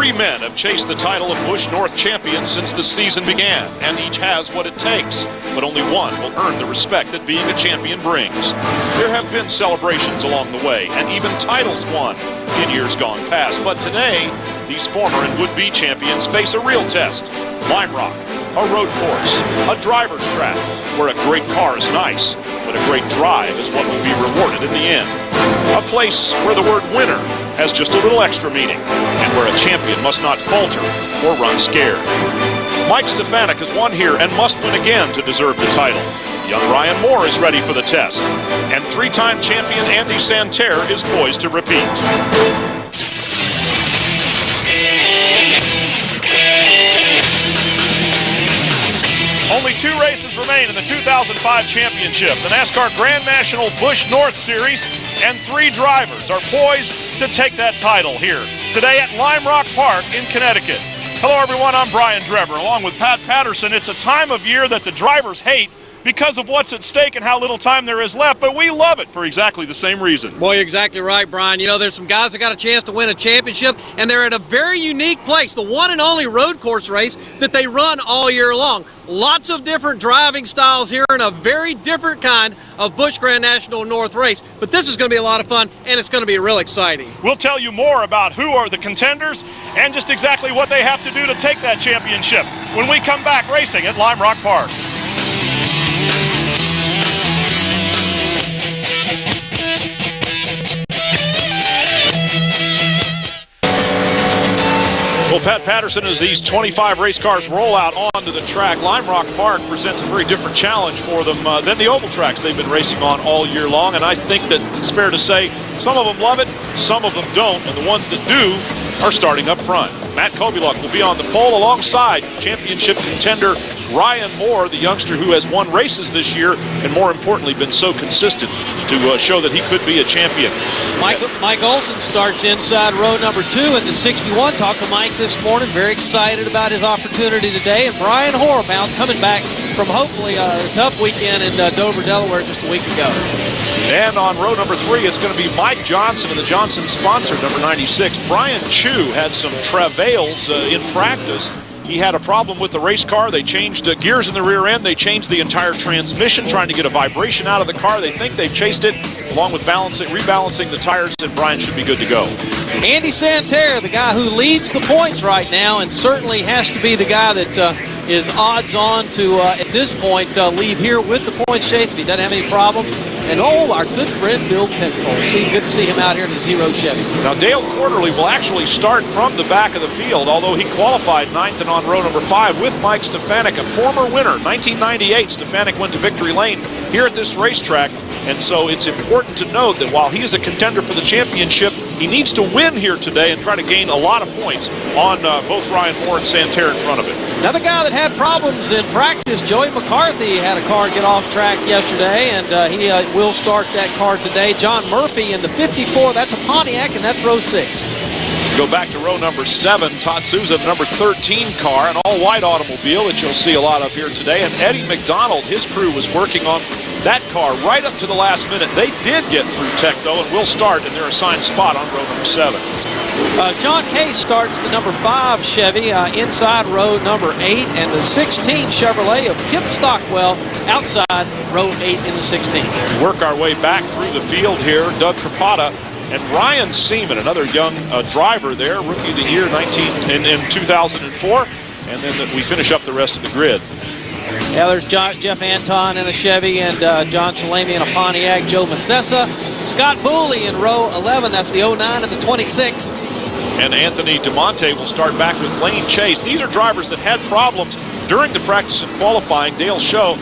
3 men have chased the title of Busch North champion since the season began, and each has what it takes. But only one will earn the respect that being a champion brings. There have been celebrations along the way, and even titles won in years gone past. But today, these former and would-be champions face a real test. Lime Rock, a road course, a driver's track, where a great car is nice, but a great drive is what will be rewarded in the end. A place where the word winner has just a little extra meaning, and where a champion must not falter or run scared. Mike Stefanik has won here and must win again to deserve the title. Young Ryan Moore is ready for the test, and 3-time champion Andy Santerre is poised to repeat. Only 2 races remain in the 2005 championship, the NASCAR Grand National Busch North Series, and 3 drivers are poised to take that title here today at Lime Rock Park in Connecticut. Hello everyone, I'm Brian Drever. Along with Pat Patterson, it's a time of year that the drivers hate because of what's at stake and how little time there is left, but we love it for exactly the same reason. Boy, you're exactly right, Brian. You know, there's some guys that got a chance to win a championship, and they're at a very unique place, the one and only road course race that they run all year long. Lots of different driving styles here and a very different kind of Busch Grand National North race, but this is going to be a lot of fun, and it's going to be real exciting. We'll tell you more about who are the contenders and just exactly what they have to do to take that championship when we come back racing at Lime Rock Park. Well, Pat Patterson, as these 25 race cars roll out onto the track, Lime Rock Park presents a very different challenge for them than the oval tracks they've been racing on all year long. And I think that it's fair to say some of them love it, some of them don't, and the ones that do are starting up front. Matt Kobieluk will be on the pole alongside championship contender Ryan Moore, the youngster who has won races this year and, more importantly, been so consistent to show that he could be a champion. Mike Olson starts inside row number 2 in the 61. Talked to Mike this morning, very excited about his opportunity today. And Brian Horebound coming back from hopefully a tough weekend in Dover, Delaware just a week ago. And on row number 3, it's going to be Mike Johnson and the Johnson sponsor, number 96. Brian Chu had some travails in practice. He had a problem with the race car. They changed gears in the rear end. They changed the entire transmission, trying to get a vibration out of the car. They think they've chased it, along with rebalancing the tires, and Brian should be good to go. Andy Santerre, the guy who leads the points right now, and certainly has to be the guy that is odds on to, at this point, leave here with the points chase if he doesn't have any problems. And our good friend Bill Penfold. Good to see him out here in the 0 Chevy. Now Dale Quarterly will actually start from the back of the field, although he qualified 9th and on row number 5 with Mike Stefanik, a former winner. 1998, Stefanik went to victory lane here at this racetrack. And so it's important to note that while he is a contender for the championship, he needs to win here today and try to gain a lot of points on both Ryan Moore and Santerre in front of him. Another guy that had problems in practice, Joey McCarthy, had a car get off track yesterday, and he will start that car today. John Murphy in the 54, that's a Pontiac, and that's row 6. Go back to row number 7, Todd Souza, the number 13 car, an all-white automobile that you'll see a lot of here today. And Eddie McDonald, his crew was working on that car right up to the last minute. They did get through tech, though, and will start in their assigned spot on row number 7. Sean Case starts the number 5 Chevy inside row number 8, and the 16 Chevrolet of Kip Stockwell outside row 8 in the 16. Work our way back through the field here. Doug Trapata and Ryan Seaman, another young driver there, rookie of the year in 2004. And then we finish up the rest of the grid. Yeah, there's Jeff Anton in a Chevy and John Salami in a Pontiac. Joe Macessa, Scott Booley in row 11. That's the 09 and the 26. And Anthony DeMonte will start back with Lane Chase. These are drivers that had problems during the practice and qualifying. Dale Shaw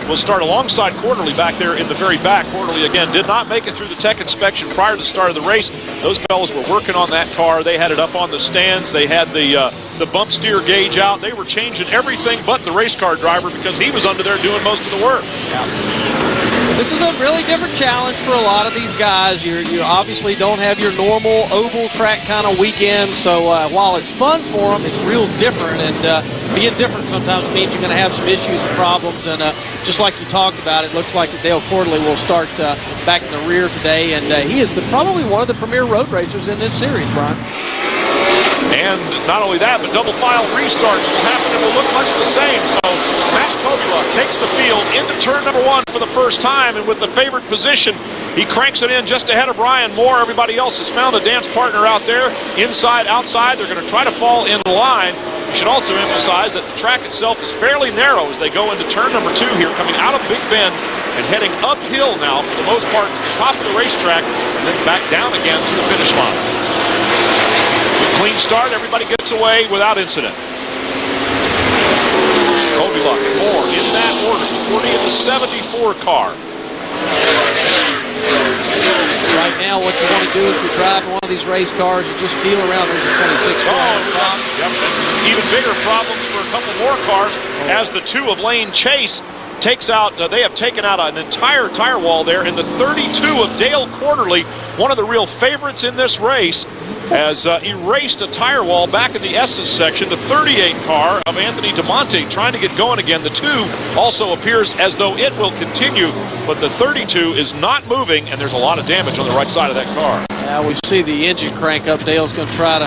will start alongside Quarterly back there in the very back. Quarterly, again, did not make it through the tech inspection prior to the start of the race. Those fellows were working on that car. They had it up on the stands. They had the bump steer gauge out. They were changing everything but the race car driver because he was under there doing most of the work. Yeah. This is a really different challenge for a lot of these guys. You obviously don't have your normal oval track kind of weekend, so while it's fun for them, it's real different. And being different sometimes means you're going to have some issues and problems. And just like you talked about, it looks like that Dale Quarterly will start back in the rear today. And he is probably one of the premier road racers in this series, Brian. And not only that, but double file restarts will happen and will look much the same. So Matt Kobieluk takes the field into turn number 1 for the first time, and with the favored position, he cranks it in just ahead of Ryan Moore. Everybody else has found a dance partner out there, inside, outside. They're going to try to fall in line. We should also emphasize that the track itself is fairly narrow as they go into turn number 2 here, coming out of Big Bend and heading uphill now for the most part to the top of the racetrack and then back down again to the finish line. Clean start, everybody gets away without incident. Kobieluk and Moore in that order, the 40 and the 74 car. Right now, what you want to do if you're driving one of these race cars, you just feel around. There's a 26 car. Yep. Even bigger problems for a couple more cars as the 2 of Lane Chase takes out, they have taken out an entire tire wall there, and the 32 of Dale Quarterly, one of the real favorites in this race, has erased a tire wall back in the S's section. The 38 car of Anthony DeMonte trying to get going again. The 2 also appears as though it will continue, but the 32 is not moving, and there's a lot of damage on the right side of that car. Yeah, we see the engine crank up. Dale's going to try to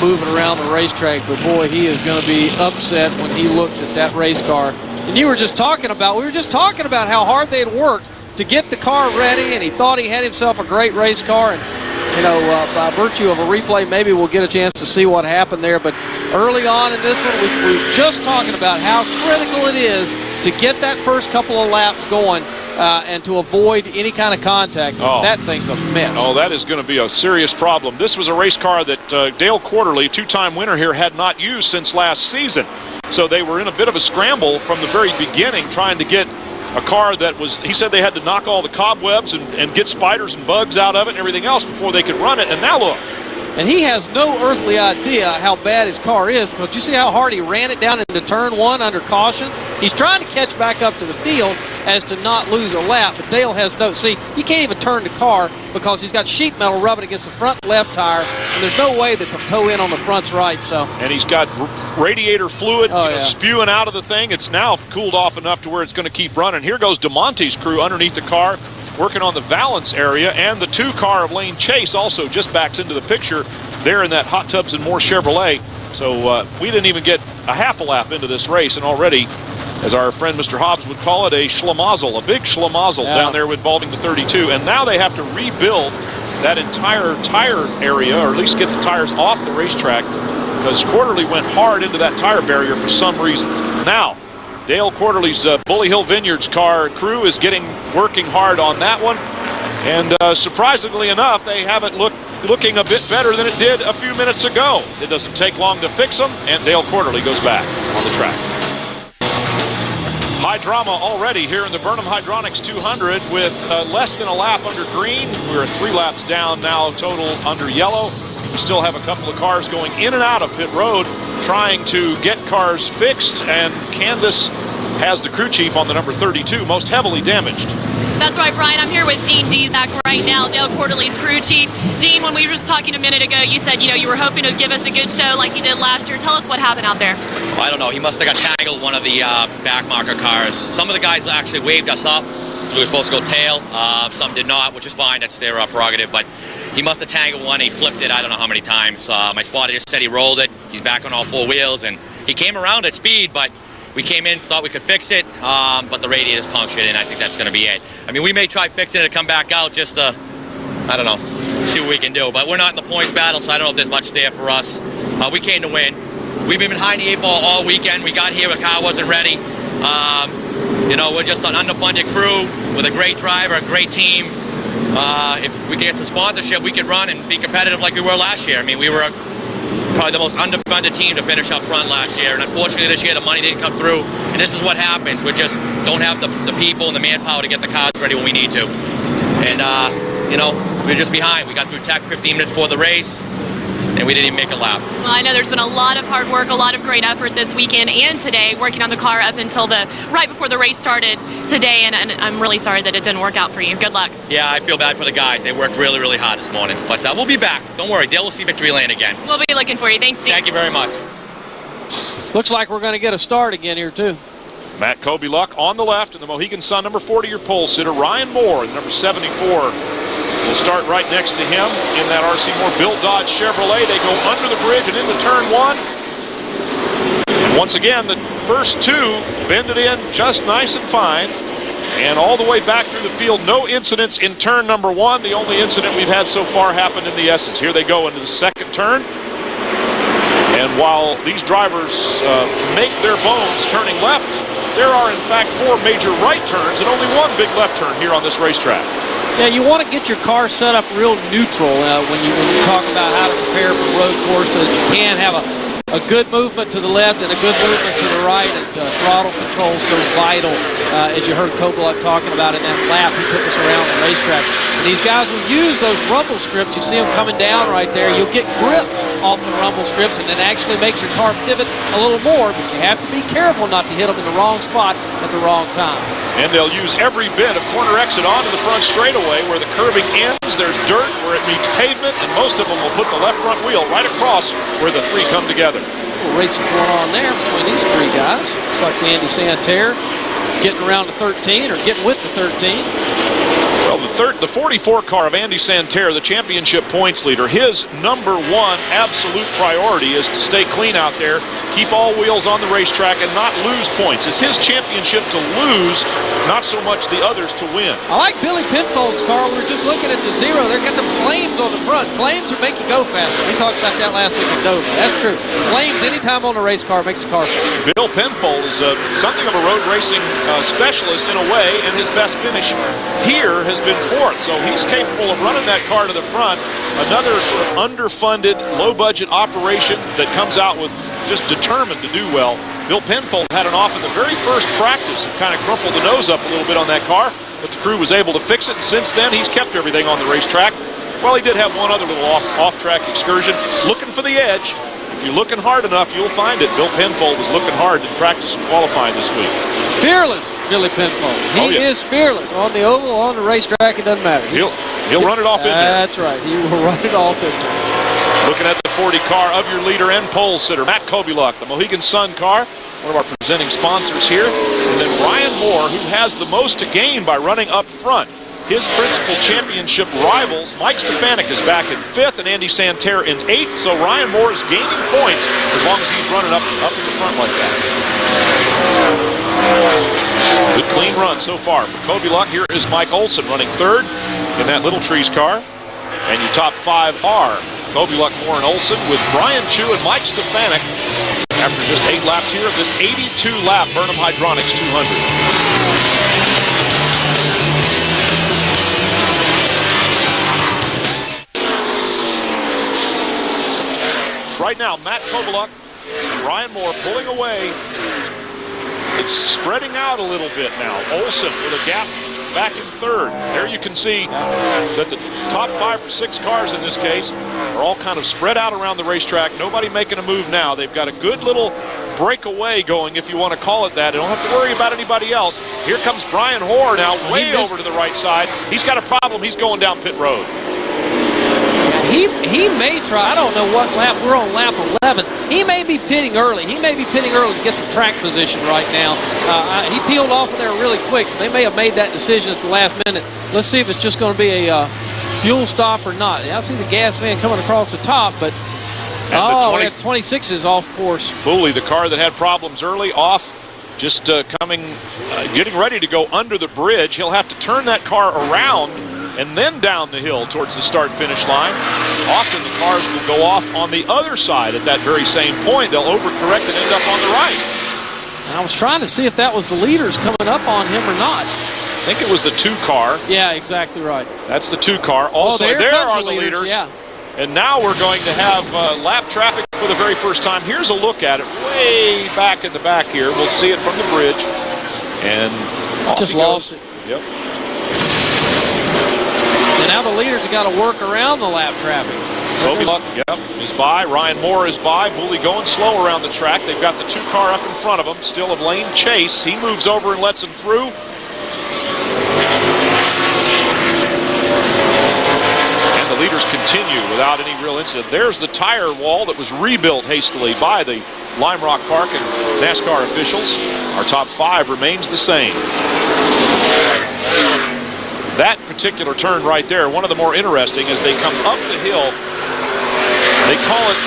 move it around the racetrack, but boy, he is going to be upset when he looks at that race car. And we were just talking about how hard they had worked to get the car ready, and he thought he had himself a great race car. And you know, by virtue of a replay, maybe we'll get a chance to see what happened there. But early on in this one, we were just talking about how critical it is to get that first couple of laps going and to avoid any kind of contact. Oh. That thing's a mess. Oh, that is going to be a serious problem. This was a race car that Dale Quarterly, 2-time winner here, had not used since last season. So they were in a bit of a scramble from the very beginning trying to get a car that was, he said they had to knock all the cobwebs and get spiders and bugs out of it and everything else before they could run it. And now look. And he has no earthly idea how bad his car is, because you see how hard he ran it down into turn 1 under caution? He's trying to catch back up to the field as to not lose a lap, but Dale has no, see, he can't even turn the car because he's got sheet metal rubbing against the front left tire, and there's no way that the toe in on the front's right, so. And he's got radiator fluid spewing out of the thing. It's now cooled off enough to where it's going to keep running. Here goes DeMonte's crew underneath the car, working on the Valance area, and the 2 car of Lane Chase also just backs into the picture there in that Hot Tubs and More Chevrolet. So we didn't even get a half a lap into this race, and already, as our friend Mr. Hobbs would call it, a schlemazel, a big schlemazel down there involving the 32. And now they have to rebuild that entire tire area, or at least get the tires off the racetrack, because Quarterly went hard into that tire barrier for some reason. Now, Dale Quarterly's Bully Hill Vineyards car crew is working hard on that one. And surprisingly enough, they have it looking a bit better than it did a few minutes ago. It doesn't take long to fix them, and Dale Quarterly goes back on the track. High drama already here in the Burnham Hydronics 200 with less than a lap under green. We're 3 laps down now total under yellow. We still have a couple of cars going in and out of pit road trying to get cars fixed, and Candace has the crew chief on the number 32, most heavily damaged. That's right, Brian. I'm here with Dean Dezak right now, Dale Quarterly's crew chief. Dean, when we were just talking a minute ago, you said, you were hoping to give us a good show like you did last year. Tell us what happened out there. Well, I don't know. He must have got tangled one of the back marker cars. Some of the guys actually waved us up, so we were supposed to go tail. Some did not, which is fine. That's their prerogative. But he must have tangled one. He flipped it I don't know how many times. My spotter just said he rolled it. He's back on all 4 wheels, and he came around at speed, but we came in, thought we could fix it, but the radiator's punctured, and I think that's going to be it. I mean, we may try fixing it to come back out just to, I don't know, see what we can do. But we're not in the points battle, so I don't know if there's much there for us. We came to win. We've been behind the 8 ball all weekend. We got here, the car wasn't ready. We're just an underfunded crew with a great driver, a great team. If we could get some sponsorship, we could run and be competitive like we were last year. I mean, we were probably the most underfunded team to finish up front last year, and unfortunately this year the money didn't come through, and this is what happens. We just don't have the people and the manpower to get the cars ready when we need to. And we're just behind. We got through tech 15 minutes before the race, and we didn't even make a lap. Well, I know there's been a lot of hard work, a lot of great effort this weekend and today, working on the car up until right before the race started today, and I'm really sorry that it didn't work out for you. Good luck. Yeah, I feel bad for the guys. They worked really, really hard this morning. But we'll be back. Don't worry. Dale will see victory lane again. We'll be looking for you. Thanks, Steve. Thank you very much. Looks like we're going to get a start again here, too. Matt Kobieluk on the left, and the Mohegan Sun number 40, your pole sitter. Ryan Moore, the number 74, will start right next to him in that R.C. Moore Bill Dodge Chevrolet. They go under the bridge and into turn one. And once again, the first two bend it in just nice and fine. And all the way back through the field, no incidents in turn number one. The only incident we've had so far happened in the S's. Here they go into the second turn. And while these drivers make their bones turning left, there are, in fact, 4 major right turns and only 1 big left turn here on this racetrack. Yeah, you want to get your car set up real neutral when you talk about how to prepare for road course so that you can have a good movement to the left and a good movement to the right, and throttle control so vital, as you heard Kovaluk talking about in that lap he took us around the racetrack. And these guys will use those rumble strips. You see them coming down right there. You'll get grip off the rumble strips, and it actually makes your car pivot a little more, but you have to be careful not to hit them in the wrong spot at the wrong time. And they'll use every bit of corner exit onto the front straightaway where the curbing ends. There's dirt where it meets pavement, and most of them will put the left front wheel right across where the 3 come together. A little racing going on there between these 3 guys. Looks like Andy Santerre getting around to 13 or getting with the 13. Well, the 44 car of Andy Santerre, the championship points leader, his number 1 absolute priority is to stay clean out there, keep all wheels on the racetrack, and not lose points. It's his championship to lose, not so much the others to win. I like Billy Penfold's car. We were just looking at the zero. They've got the flames on the front. Flames will make you go faster. We talked about that last week in Dover. That's true. Flames anytime on a race car makes the car faster. Bill Penfold is something of a road racing specialist in a way, and his best finish here has been 4th, so he's capable of running that car to the front. Another sort of underfunded, low-budget operation that comes out with just determined to do well. Bill Penfold had an off in the very first practice and kind of crumpled the nose up a little bit on that car, but the crew was able to fix it, and since then he's kept everything on the racetrack. Well, he did have one other little off-track excursion, looking for the edge. If you're looking hard enough, you'll find it. Bill Penfold was looking hard in practice and qualifying this week. Fearless, Billy Penfold. He is fearless. On the oval, on the racetrack, it doesn't matter. He'll run it off in there. That's right. He will run it off in there. Looking at the 40 car of your leader and pole sitter, Matt Kovaluk, the Mohegan Sun car, one of our presenting sponsors here. And then Ryan Moore, who has the most to gain by running up front. His principal championship rivals, Mike Stefanik, is back in 5th and Andy Santerre in 8th, so Ryan Moore is gaining points as long as he's running up in the front like that. Good clean run so far for Kovaluk. Here is Mike Olson running 3rd in that Little Trees car. And your top 5 are Kovaluk, Moore, and Olson, with Brian Chu and Mike Stefanik after just 8 laps here of this 82-lap Burnham Hydronics 200. Right now, Matt Kovaluk and Ryan Moore pulling away. It's spreading out a little bit now. Olson with a gap back in 3rd. There you can see that the top 5 or 6 cars in this case are all kind of spread out around the racetrack. Nobody making a move now. They've got a good little breakaway going, if you want to call it that. They don't have to worry about anybody else. Here comes Brian Hoare now way over to the right side. He's got a problem. He's going down pit road. He may try. I don't know what lap. We're on lap 11. He may be pitting early. He may be pitting early to get some track position right now. He peeled off of there really quick, so they may have made that decision at the last minute. Let's see if it's just going to be a fuel stop or not. I see the gas man coming across the top, but 26 is off course. Booley, the car that had problems early, off. Just getting ready to go under the bridge. He'll have to turn that car around and then down the hill towards the start-finish line. Often the cars will go off on the other side at that very same point. They'll overcorrect and end up on the right. And I was trying to see if that was the leaders coming up on him or not. I think it was the 2 car. Yeah, exactly right. That's the 2 car. Also, there are the the leaders. Yeah. And now we're going to have lap traffic for the very first time. Here's a look at it way back in the back here. We'll see it from the bridge. And just lost it. Yep. And now the leaders have got to work around the lap traffic. Kovaluk, yep, is by. Ryan Moore is by. Booley going slow around the track. They've got the 2 car up in front of them. Still of lane chase. He moves over and lets him through. And the leaders continue without any real incident. There's the tire wall that was rebuilt hastily by the Lime Rock Park and NASCAR officials. Our top 5 remains the same. that particular turn right there, one of the more interesting, as they come up the hill. They call it,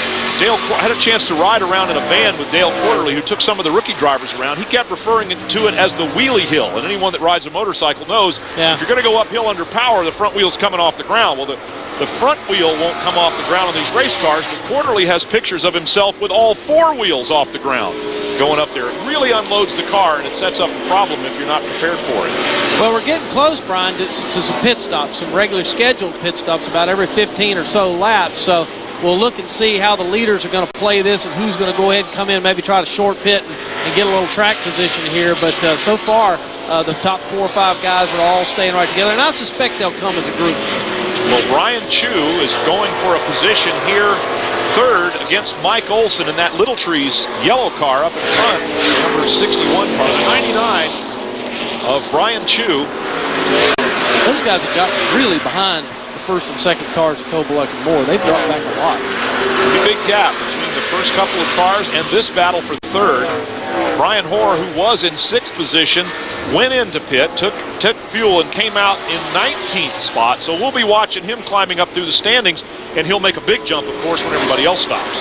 Dale had a chance to ride around in a van with Dale Quarterly, who took some of the rookie drivers around. He kept referring to it as the wheelie hill, and anyone that rides a motorcycle knows if you're going to go uphill under power, the front wheel's coming off the ground. Well, the front wheel won't come off the ground on these race cars, but Quarterly has pictures of himself with all four wheels off the ground going up there. It really unloads the car, and it sets up a problem if you're not prepared for it. Well, we're getting close, Brian, to some pit stops, some regular scheduled pit stops about every 15 or so laps. So we'll look and see how the leaders are going to play this and who's going to go ahead and come in, maybe try to short pit and get a little track position here. But so far, the top 4 or 5 guys are all staying right together, and I suspect they'll come as a group. Well, Brian Chu is going for a position here, third against Mike Olson in that Little Trees yellow car up in front, number 61 car, the 99 of Brian Chu. Those guys have gotten really behind the first and second cars of Kobolek and Moore. They've dropped back a lot. Pretty big gap between the first couple of cars and this battle for third. Brian Hoare, who was in 6th position, went into pit, took fuel, and came out in 19th spot. So we'll be watching him climbing up through the standings, and he'll make a big jump, of course, when everybody else stops.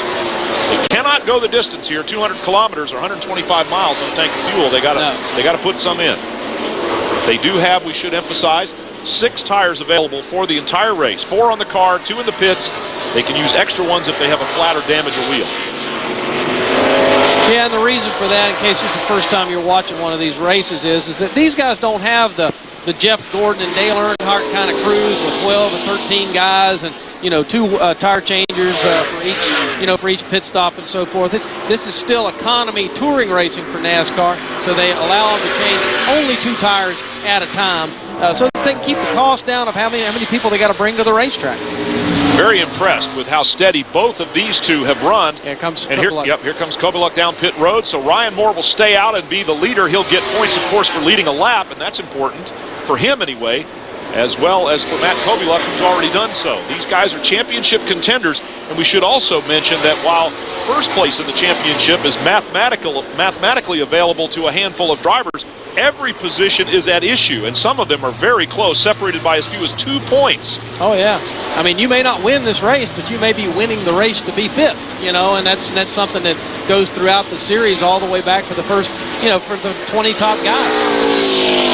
They cannot go the distance here, 200 kilometers or 125 miles on a tank of fuel. They got to put some in. They do have, we should emphasize, 6 tires available for the entire race. 4 on the car, 2 in the pits. They can use extra ones if they have a flat or damage a wheel. Yeah, and the reason for that, in case it's the first time you're watching one of these races, is that these guys don't have the Jeff Gordon and Dale Earnhardt kind of crews with 12 and 13 guys and 2 tire changers for each pit stop and so forth. This is still economy touring racing for NASCAR, so they allow them to change only 2 tires at a time, so that they can keep the cost down of how many people they got to bring to the racetrack. Very impressed with how steady both of these two have run. Here comes Kobolek. Here comes Kobolek down pit road. So Ryan Moore will stay out and be the leader. He'll get points, of course, for leading a lap, and that's important for him anyway, as well as for Matt Kobolek, who's already done so. These guys are championship contenders, and we should also mention that while first place in the championship is mathematically available to a handful of drivers, every position is at issue, and some of them are very close, separated by as few as 2 points. Oh, yeah. I mean, you may not win this race, but you may be winning the race to be fifth, and that's something that goes throughout the series all the way back to the first, for the 20 top guys.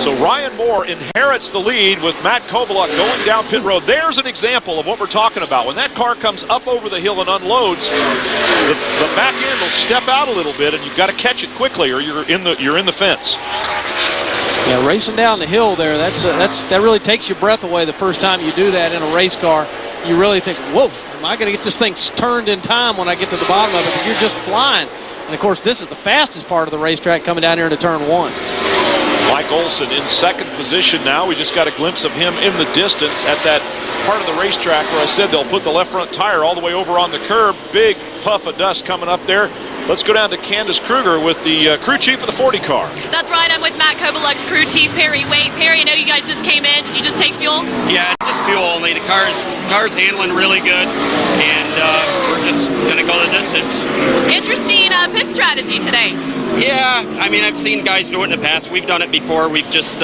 So Ryan Moore inherits the lead with Matt Kobolek going down pit road. There's an example of what we're talking about. When that car comes up over the hill and unloads, the back end will step out a little bit, and you've got to catch it quickly, or you're in the fence. Yeah, racing down the hill there, that really takes your breath away the first time you do that in a race car. You really think, whoa, am I going to get this thing turned in time when I get to the bottom of it? But you're just flying. And, of course, this is the fastest part of the racetrack coming down here into turn 1. Mike Olson in 2nd position now. We just got a glimpse of him in the distance at that part of the racetrack where I said they'll put the left front tire all the way over on the curb. Big puff of dust coming up there. Let's go down to Candace Kruger with the crew chief of the 40 car. That's right. I'm with Matt Kobolek's crew chief, Perry Wade. Perry, I know you guys just came in. Did you just take fuel? Yeah, just fuel only. The car's handling really good, and we're just going to go the distance. Interesting pit strategy today. Yeah, I mean, I've seen guys do it in the past. We've done it before. We've just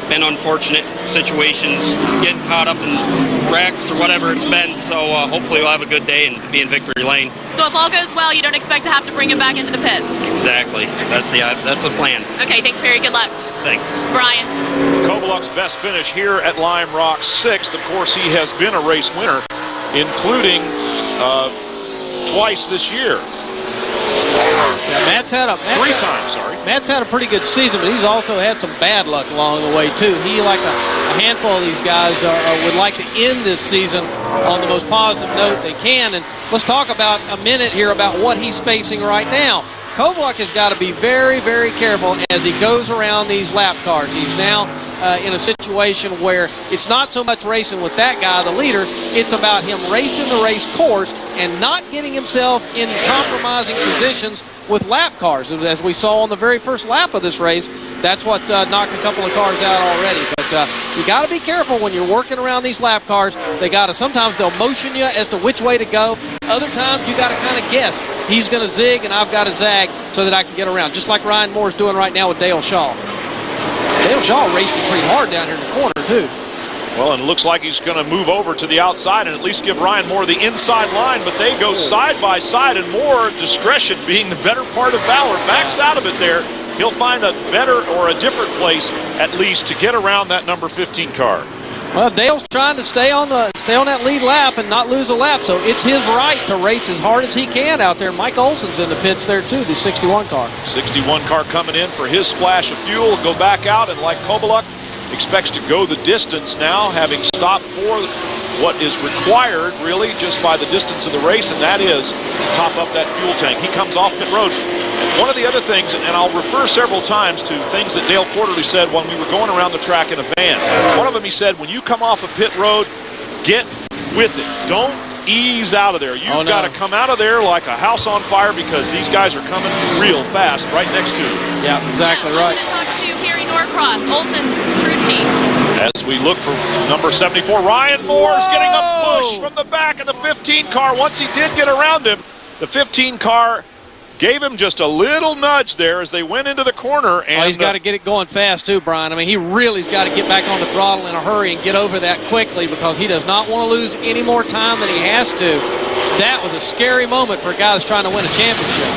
been unfortunate situations, getting caught up in wrecks or whatever it's been. So hopefully we'll have a good day and be in victory lane. So if all goes well, you don't expect to have to bring him back into the pit? Exactly. That's the plan. Okay, thanks, Perry. Good luck. Thanks. Brian. Kobolek's best finish here at Lime Rock, 6th. Of course, he has been a race winner, including twice this year. Yeah, Matt's had a pretty good season, but he's also had some bad luck along the way too. He, like a handful of these guys, would like to end this season on the most positive note they can. And let's talk about a minute here about what he's facing right now. Kobolek has got to be very, very careful as he goes around these lap cars. He's now in a situation where it's not so much racing with that guy, the leader, it's about him racing the race course and not getting himself in compromising positions with lap cars. As we saw on the very first lap of this race, that's what knocked a couple of cars out already. But you got to be careful when you're working around these lap cars. Sometimes they'll motion you as to which way to go. Other times you got to kind of guess. He's going to zig and I've got to zag so that I can get around, just like Ryan Moore's doing right now with Dale Shaw. Dale Shaw raced him pretty hard down here in the corner, too. Well, and it looks like he's going to move over to the outside and at least give Ryan Moore the inside line, but they go side by side, and Moore, discretion being the better part of valor, backs out of it there. He'll find a better or a different place, at least, to get around that number 15 car. Well, Dale's trying to stay on that lead lap and not lose a lap, so it's his right to race as hard as he can out there. Mike Olson's in the pits there, too, the 61 car. 61 car coming in for his splash of fuel. Go back out, and like Kobaluk, expects to go the distance now, having stopped for what is required, really, just by the distance of the race, and that is to top up that fuel tank. He comes off pit road. And one of the other things, and I'll refer several times to things that Dale Quarterly said when we were going around the track in a van. One of them, he said, when you come off a pit road, get with it. Don't ease out of there. You've got to come out of there like a house on fire, because these guys are coming real fast right next to you. Yeah, exactly right. Talk to Harry Norcross, Olson's crew chief. As we look for number 74, Ryan Moore's getting a push from the back of the 15 car. Once he did get around him, the 15 car gave him just a little nudge there as they went into the corner. And he's got to get it going fast, too, Brian. I mean, he really's got to get back on the throttle in a hurry and get over that quickly, because he does not want to lose any more time than he has to. That was a scary moment for a guy that's trying to win a championship.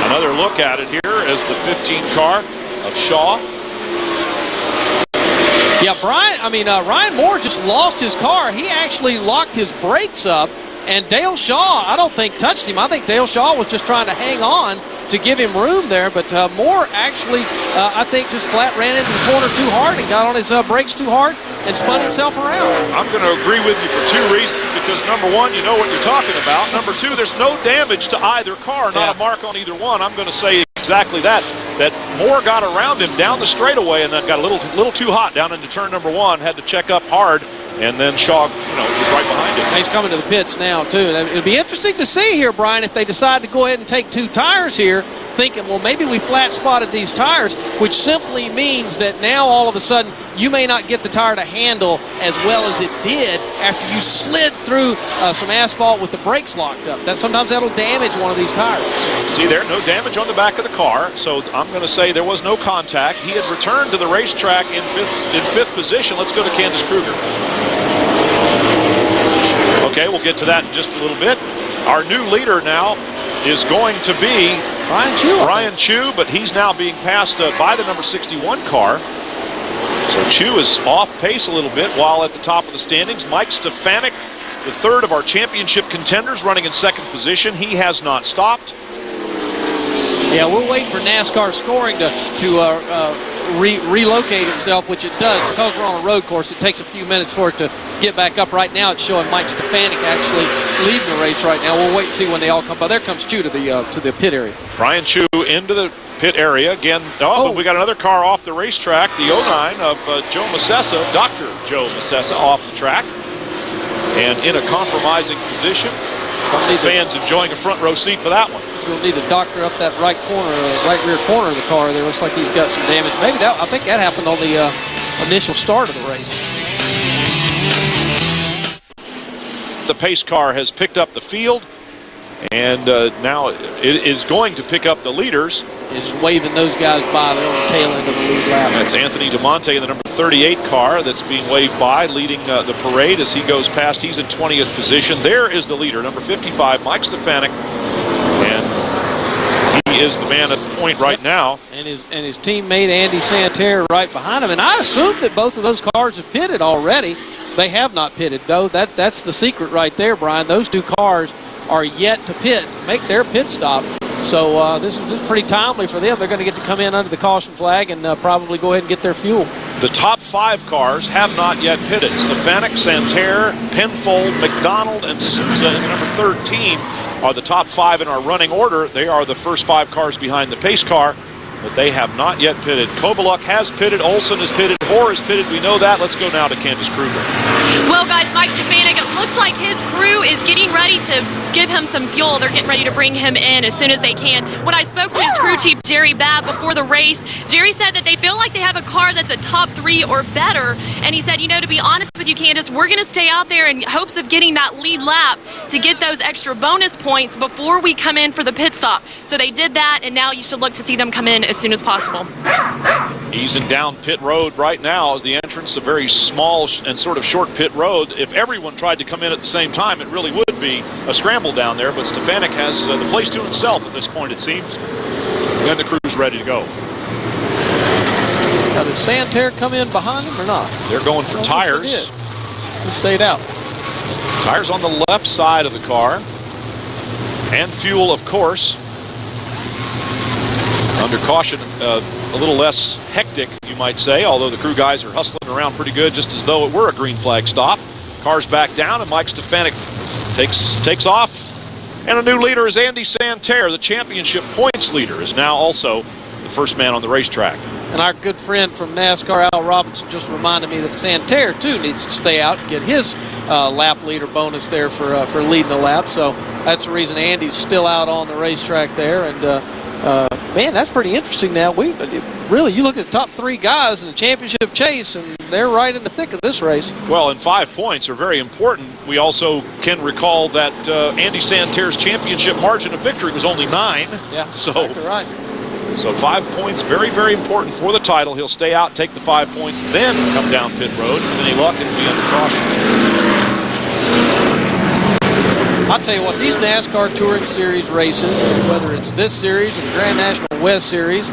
Another look at it here as the 15 car of Shaw. Yeah, Ryan Moore just lost his car. He actually locked his brakes up, and Dale Shaw, I don't think, touched him. I think Dale Shaw was just trying to hang on to give him room there, but Moore actually, I think, just flat ran into the corner too hard and got on his brakes too hard and spun himself around. I'm going to agree with you for two reasons, because number one, you know what you're talking about. Number two, there's no damage to either car, not a mark on either one. I'm going to say exactly that Moore got around him down the straightaway and then got a little too hot down into turn number one, had to check up hard, and then Shaw, was right behind him. He's coming to the pits now, too. It'll be interesting to see here, Brian, if they decide to go ahead and take two tires here, thinking, well, maybe we flat spotted these tires, which simply means that now all of a sudden you may not get the tire to handle as well as it did after you slid through some asphalt with the brakes locked up. Sometimes that'll damage one of these tires. See there, no damage on the back of the car, so I'm going to say there was no contact. He had returned to the racetrack in fifth position. Let's go to Candace Kruger. Okay, we'll get to that in just a little bit. Our new leader now is going to be Brian Chu, but he's now being passed by the number 61 car. So Chu is off pace a little bit while at the top of the standings. Mike Stefanik, the third of our championship contenders, running in second position. He has not stopped. Yeah, we're waiting for NASCAR scoring to relocate itself, which it does. Because we're on a road course, it takes a few minutes for it to get back up. Right now, it's showing Mike Stefanik actually leading the race right now. We'll wait and see when they all come by. There comes Chu to the pit area. Brian Chu into the pit area again. But we got another car off the racetrack, the 09 of Joe Massessa, Dr. Joe Massessa, off the track and in a compromising position. Fans enjoying a front row seat for that one. He's going to need to doctor up that right rear corner of the car there. Looks like he's got some damage. Maybe I think that happened on the initial start of the race. The pace car has picked up the field, and now it is going to pick up the leaders. He's waving those guys by. They're on the tail end of the lead lap. That's Anthony DeMonte in the number 38 car that's being waved by, leading the parade as he goes past. He's in 20th position. There is the leader, number 55, Mike Stefanik, and he is the man at the point right now. And his teammate Andy Santerre right behind him. And I assume that both of those cars have pitted already. They have not pitted, though. That's the secret right there, Brian. Those two cars are yet to pit, make their pit stop. So this is pretty timely for them. They're going to get to come in under the caution flag and probably go ahead and get their fuel. The top 5 cars have not yet pitted. Stefanik, Santerre, Penfold, McDonald, and Souza in the number 13 are the top 5 in our running order. They are the first 5 cars behind the pace car, but they have not yet pitted. Kobaluk has pitted. Olson has pitted. Hoare has pitted. We know that. Let's go now to Candace Kruger. Well, guys, Mike Stefanik, it looks like his crew is getting ready to give him some fuel. They're getting ready to bring him in as soon as they can. When I spoke to his crew chief, Jerry Babb, before the race, Jerry said that they feel like they have a car that's a top 3 or better. And he said, to be honest with you, Candace, we're going to stay out there in hopes of getting that lead lap to get those extra bonus points before we come in for the pit stop. So they did that, and now you should look to see them come in as soon as possible. Easing down pit road right now is the entrance, a very small and sort of short pit road. If everyone tried to come in at the same time, it really would be a scramble down there, but Stefanik has the place to himself at this point, it seems, and the crew's ready to go. Now, did Santerre come in behind him or not? They're going for tires. He stayed out. Tires on the left side of the car. And fuel, of course. Under caution, a little less hectic, you might say, although the crew guys are hustling around pretty good, just as though it were a green flag stop. Car's back down, and Mike Stefanik takes off. And a new leader is Andy Santerre, the championship points leader, is now also the first man on the racetrack. And our good friend from NASCAR, Al Robinson, just reminded me that Santerre, too, needs to stay out and get his lap leader bonus there for leading the lap. So that's the reason Andy's still out on the racetrack there. And, man, that's pretty interesting now. Really, you look at the top 3 guys in the championship chase, and they're right in the thick of this race. Well, and 5 points are very important. We also can recall that Andy Santerre's championship margin of victory was only 9. Yeah, so exactly right. So 5 points, very, very important for the title. He'll stay out, take the 5 points, then come down pit road. With any luck, it'll be under caution. I'll tell you what, these NASCAR Touring Series races, whether it's this series or the Grand National West Series,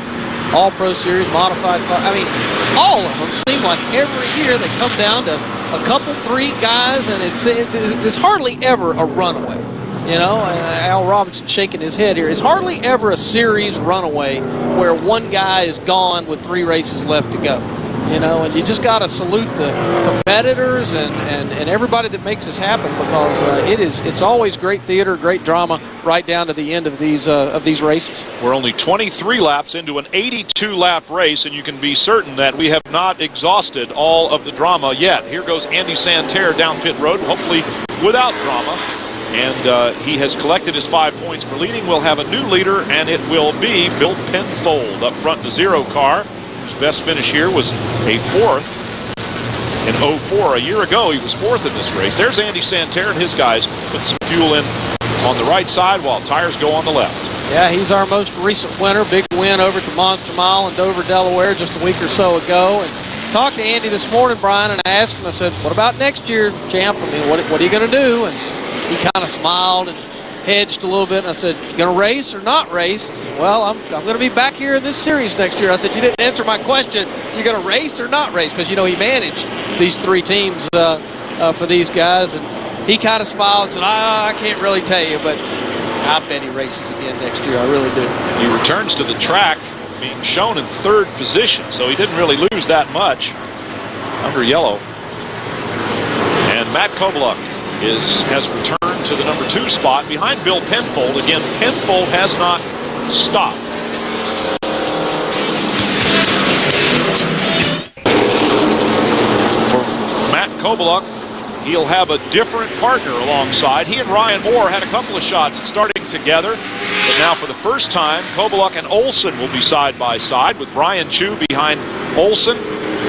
All-Pro Series, Modified Car, I mean, all of them seem like every year they come down to a couple, 3 guys, and it's hardly ever a runaway. You know, Al Robinson shaking his head here. It's hardly ever a series runaway where one guy is gone with 3 races left to go. You know, and you just got to salute the competitors and everybody that makes this happen, because it's always great theater, great drama, right down to the end of these races. We're only 23 laps into an 82-lap race, and you can be certain that we have not exhausted all of the drama yet. Here goes Andy Santerre down pit road, hopefully without drama. And he has collected his 5 points for leading. We'll have a new leader, and it will be Bill Penfold up front in the 0 car. His best finish here was a 4th in 04. A year ago, he was 4th in this race. There's Andy Santerre and his guys putting some fuel in on the right side while tires go on the left. Yeah, he's our most recent winner. Big win over at the Monster Mile in Dover, Delaware just a week or so ago. And talked to Andy this morning, Brian, and I asked him, I said, what about next year, champ? I mean, what are you going to do? And he kind of smiled and hedged a little bit, and I said, you going to race or not race? He said, well, I'm going to be back here in this series next year. I said, you didn't answer my question. You going to race or not race? Because, you know, he managed these 3 teams for these guys, and he kind of smiled and said, I can't really tell you, but I bet he races again next year. I really do. He returns to the track being shown in 3rd position, so he didn't really lose that much under yellow. And Matt Kobluk has returned to the number 2 spot behind Bill Penfold. Again, Penfold has not stopped. For Matt Kobluk, he'll have a different partner alongside. He and Ryan Moore had a couple of shots at starting together, but now for the first time, Kobluk and Olson will be side by side, with Brian Chu behind Olson,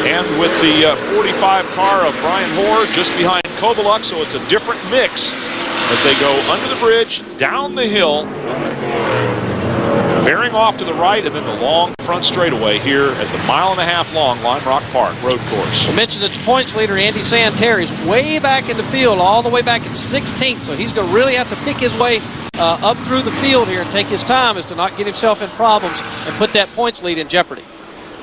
and with the 45 car of Brian Moore just behind Kobluk, so it's a different mix as they go under the bridge, down the hill, bearing off to the right, and then the long front straightaway here at the 1.5 mile long Lime Rock Park road course. I mentioned that the points leader, Andy Santerre, is way back in the field, all the way back in 16th, so he's going to really have to pick his way up through the field here and take his time as to not get himself in problems and put that points lead in jeopardy.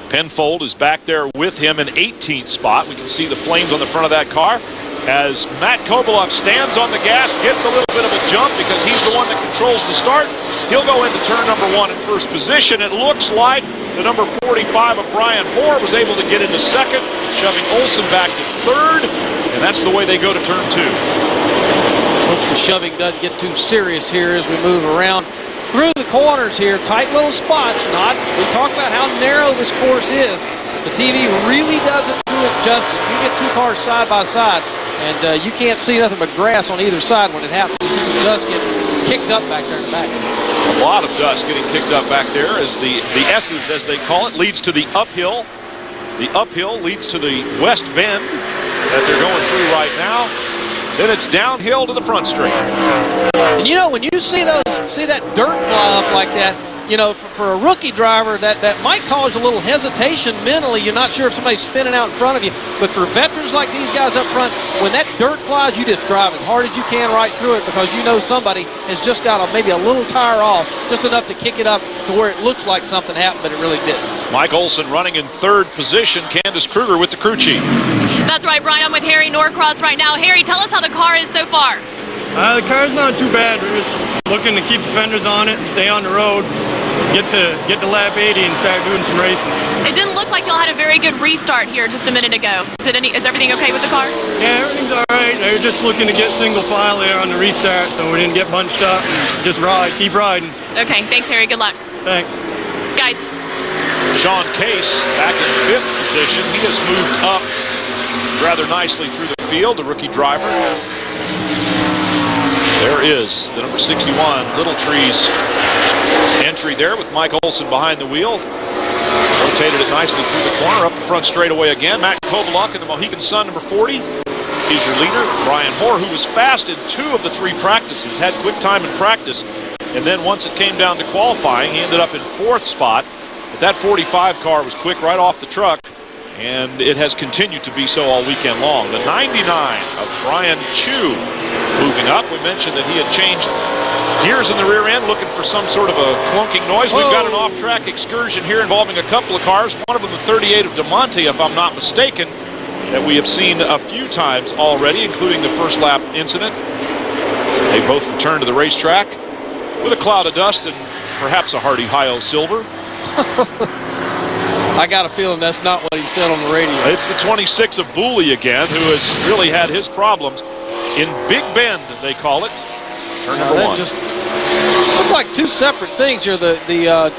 Penfold is back there with him in 18th spot. We can see the flames on the front of that car as Matt Kobluk stands on the gas, gets a little bit of a jump because he's the one that controls the start. He'll go into turn number 1 in 1st position. It looks like the number 45 of Brian Moore was able to get into 2nd, shoving Olson back to 3rd, and that's the way they go to turn 2. Let's hope the shoving doesn't get too serious here as we move around through the corners here. Tight little spots. We talk about how narrow this course is. The TV really doesn't do it justice. You get 2 cars side by side, and you can't see nothing but grass on either side when it happens. You see some dust get kicked up back there in the back. A lot of dust getting kicked up back there as the S's, as they call it, leads to the uphill. The uphill leads to the west bend that they're going through right now. Then it's downhill to the front straight. And you know, when you see that dirt fly up like that, you know, for a rookie driver, that might cause a little hesitation mentally. You're not sure if somebody's spinning out in front of you. But for veterans like these guys up front, when that dirt flies, you just drive as hard as you can right through it, because you know somebody has just got maybe a little tire off, just enough to kick it up to where it looks like something happened, but it really didn't. Mike Olson running in third position. Candace Kruger with the crew chief. That's right, Brian. I'm with Harry Norcross right now. Harry, tell us how the car is so far. The car's not too bad. We're just looking to keep the fenders on it and stay on the road, get to lap 80 and start doing some racing. It didn't look like y'all had a very good restart here just a minute ago. Is everything okay with the car? Yeah, everything's all right. We're just looking to get single file there on the restart so we didn't get bunched up and just keep riding. Okay, thanks, Harry. Good luck. Thanks. Guys. Sean Case back in fifth position. He has moved up rather nicely through the field, the rookie driver. There is the number 61 Little Tree's entry there with Mike Olson behind the wheel. Rotated it nicely through the corner, up the front straightaway again. Matt Kovaluk in the Mohegan Sun, number 40, is your leader. Brian Hoare, who was fast in 2 of the 3 practices, had quick time in practice, and then once it came down to qualifying, he ended up in 4th spot. But that 45 car was quick right off the truck, and it has continued to be so all weekend long. The 99 of Brian Chu moving up. We mentioned that he had changed gears in the rear end, looking for some sort of a clunking noise. We've got an off-track excursion here involving a couple of cars, one of them the 38 of DeMonte, if I'm not mistaken, that we have seen a few times already, including the first lap incident. They both returned to the racetrack with a cloud of dust and perhaps a hearty hi-oh silver. I got a feeling that's not what he said on the radio. It's the 26 of Booley again, who has really had his problems in Big Bend, they call it. Turn number 1. Just look like 2 separate things here. The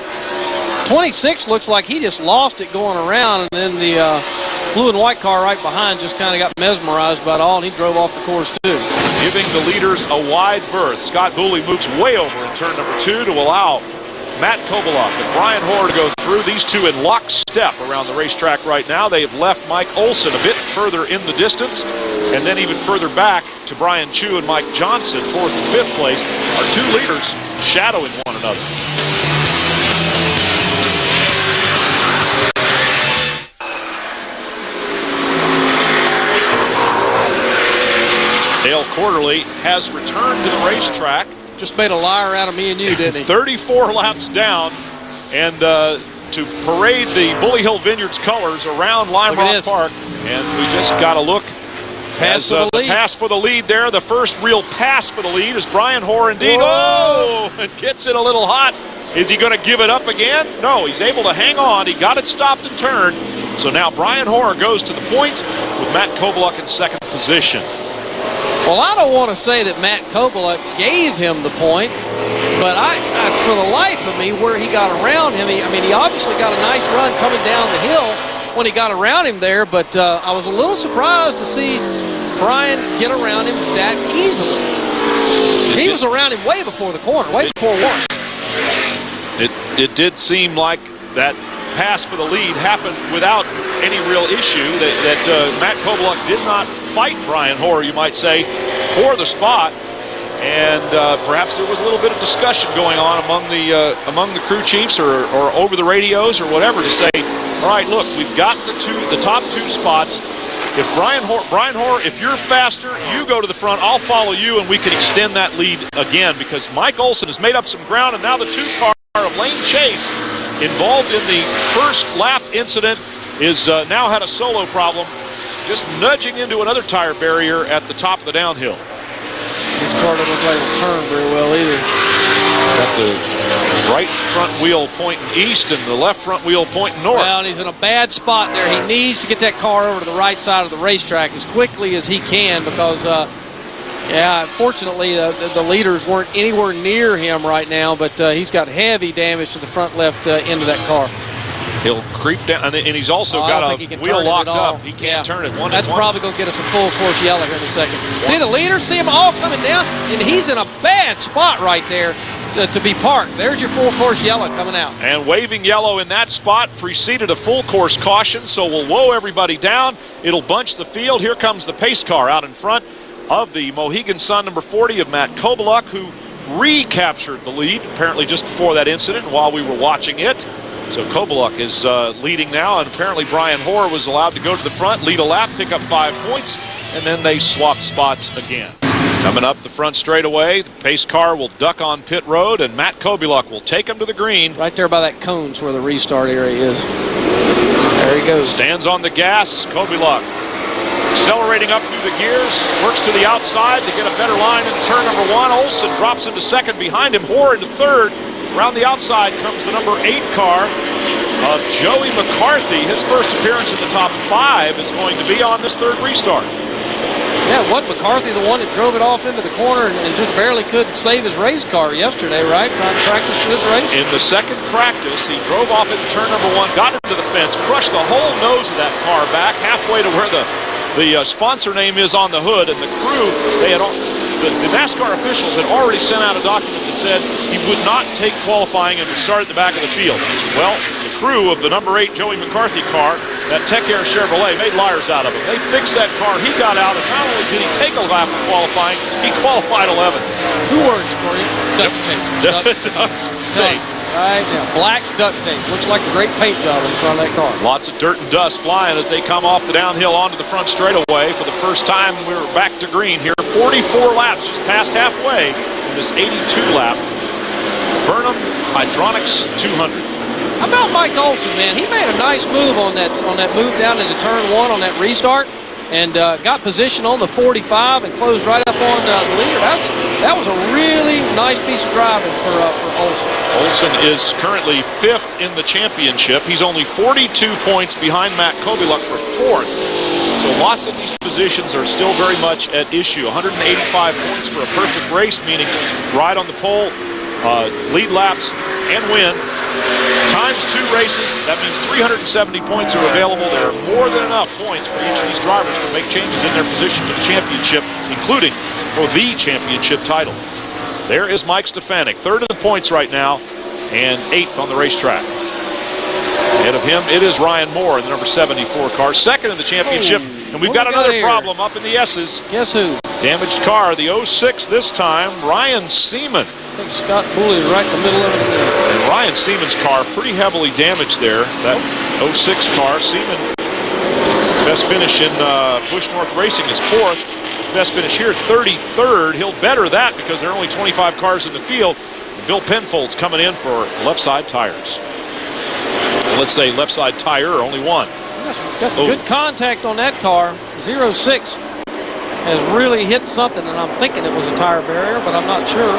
26 looks like he just lost it going around, and then the blue and white car right behind just kind of got mesmerized by it all, and he drove off the course too. Giving the leaders a wide berth. Scott Booley moves way over in turn number 2 to allow Matt Kovaluk and Brian Hoare to go through. These two in lockstep around the racetrack right now. They have left Mike Olson a bit further in the distance, and then even further back to Brian Chu and Mike Johnson, 4th and 5th place. Our 2 leaders shadowing one another. Dale Quarterly has returned to the racetrack. Just made a liar out of me and you, didn't he? 34 laps down, and to parade the Bully Hill Vineyards colors around Lime Rock Park. And we just got to look. Pass for the lead. Pass for the lead there. The first real pass for the lead is Brian Hoare indeed. Whoa! Oh, and gets it a little hot. Is he going to give it up again? No, he's able to hang on. He got it stopped and turned. So now Brian Hoare goes to the point with Matt Kovaluk in 2nd position. Well, I don't want to say that Matt Kovaluk gave him the point, but I for the life of me, where he got around him, he obviously got a nice run coming down the hill when he got around him there, but I was a little surprised to see Brian get around him that easily. He was around him way before the corner, way before 1. It did seem like that pass for the lead happened without any real issue, that Matt Kovaluk did not fight Brian Hoare, you might say, for the spot, and perhaps there was a little bit of discussion going on among the crew chiefs or over the radios or whatever to say, all right, look, we've got the top 2 spots. If Brian Hoare, if you're faster, you go to the front, I'll follow you, and we can extend that lead again, because Mike Olson has made up some ground, and now the 2 car of Lane Chase, involved in the first lap incident, is now had a solo problem, just nudging into another tire barrier at the top of the downhill. This car doesn't look like it'll turn very well either. Got the right front wheel pointing east and the left front wheel pointing north. Well, and he's in a bad spot there. He needs to get that car over to the right side of the racetrack as quickly as he can, because, unfortunately, the leaders weren't anywhere near him right now, but he's got heavy damage to the front left end of that car. He'll creep down, and he's also got a wheel locked up. He can't turn it. That's probably going to get us a full course yellow here in a second. See the leaders? See them all coming down? And he's in a bad spot right there to be parked. There's your full course yellow coming out. And waving yellow in that spot preceded a full course caution, so we'll woe everybody down. It'll bunch the field. Here comes the pace car out in front of the Mohegan Sun number 40 of Matt Kovaluk, who recaptured the lead, apparently just before that incident while we were watching it. So Kobaluk is leading now, and apparently Brian Hoare was allowed to go to the front, lead a lap, pick up 5 points, and then they swapped spots again. Coming up the front straightaway, the pace car will duck on pit road, and Matt Kobaluk will take him to the green. Right there by that cones where the restart area is. There he goes. Stands on the gas, Kobaluk. Accelerating up through the gears, works to the outside to get a better line in turn number 1. Olsen drops into second behind him, Hoare into third. Around the outside comes the number 8 car of Joey McCarthy. His first appearance in the top 5 is going to be on this third restart. Yeah, wasn't McCarthy the one that drove it off into the corner and just barely could save his race car yesterday, right? Trying to practice for this race? In the second practice, he drove off into turn number 1, got into the fence, crushed the whole nose of that car back halfway to where the sponsor name is on the hood, and the crew, the NASCAR officials had already sent out a document that said he would not take qualifying and would start at the back of the field. Well, the crew of the number 8 Joey McCarthy car, that Tech Air Chevrolet, made liars out of him. They fixed that car. He got out, and not only did he take a lap of qualifying, he qualified 11th. 2 words for you. Duct tape. Duct tape. Right now, black duct tape. Looks like a great paint job in front of that car. Lots of dirt and dust flying as they come off the downhill onto the front straightaway. For the first time, we're back to green here. 44 laps, just past halfway in this 82 lap. Burnham Hydronics 200. How about Mike Olsen, man? He made a nice move on that move down into turn 1 on that restart, and got position on the 45 and closed right up on the leader. That was a really nice piece of driving for Olsen. Olsen is currently 5th in the championship. He's only 42 points behind Matt Kobaluk for 4th. So lots of these positions are still very much at issue. 185 points for a perfect race, meaning ride on the pole, lead laps, and win. Times 2 races, that means 370 points are available. There are more than enough points for each of these drivers to make changes in their position for the championship, including for the championship title. There is Mike Stefanik, 3rd in the points right now, and 8th on the racetrack. Ahead of him, it is Ryan Moore in the number 74 car, 2nd in the championship. And we've got another problem up in the S's. Guess who? Damaged car, the 06 this time, Ryan Seaman. I think Scott Booley right in the middle of it again. And Ryan Seaman's car pretty heavily damaged there. That 06 car, Seaman, best finish in Busch North Racing is 4th. His best finish here, 33rd. He'll better that because there are only 25 cars in the field. And Bill Penfold's coming in for left side tires. Let's say left side tire, only one. Got some good contact on that car. 06 has really hit something, and I'm thinking it was a tire barrier, but I'm not sure.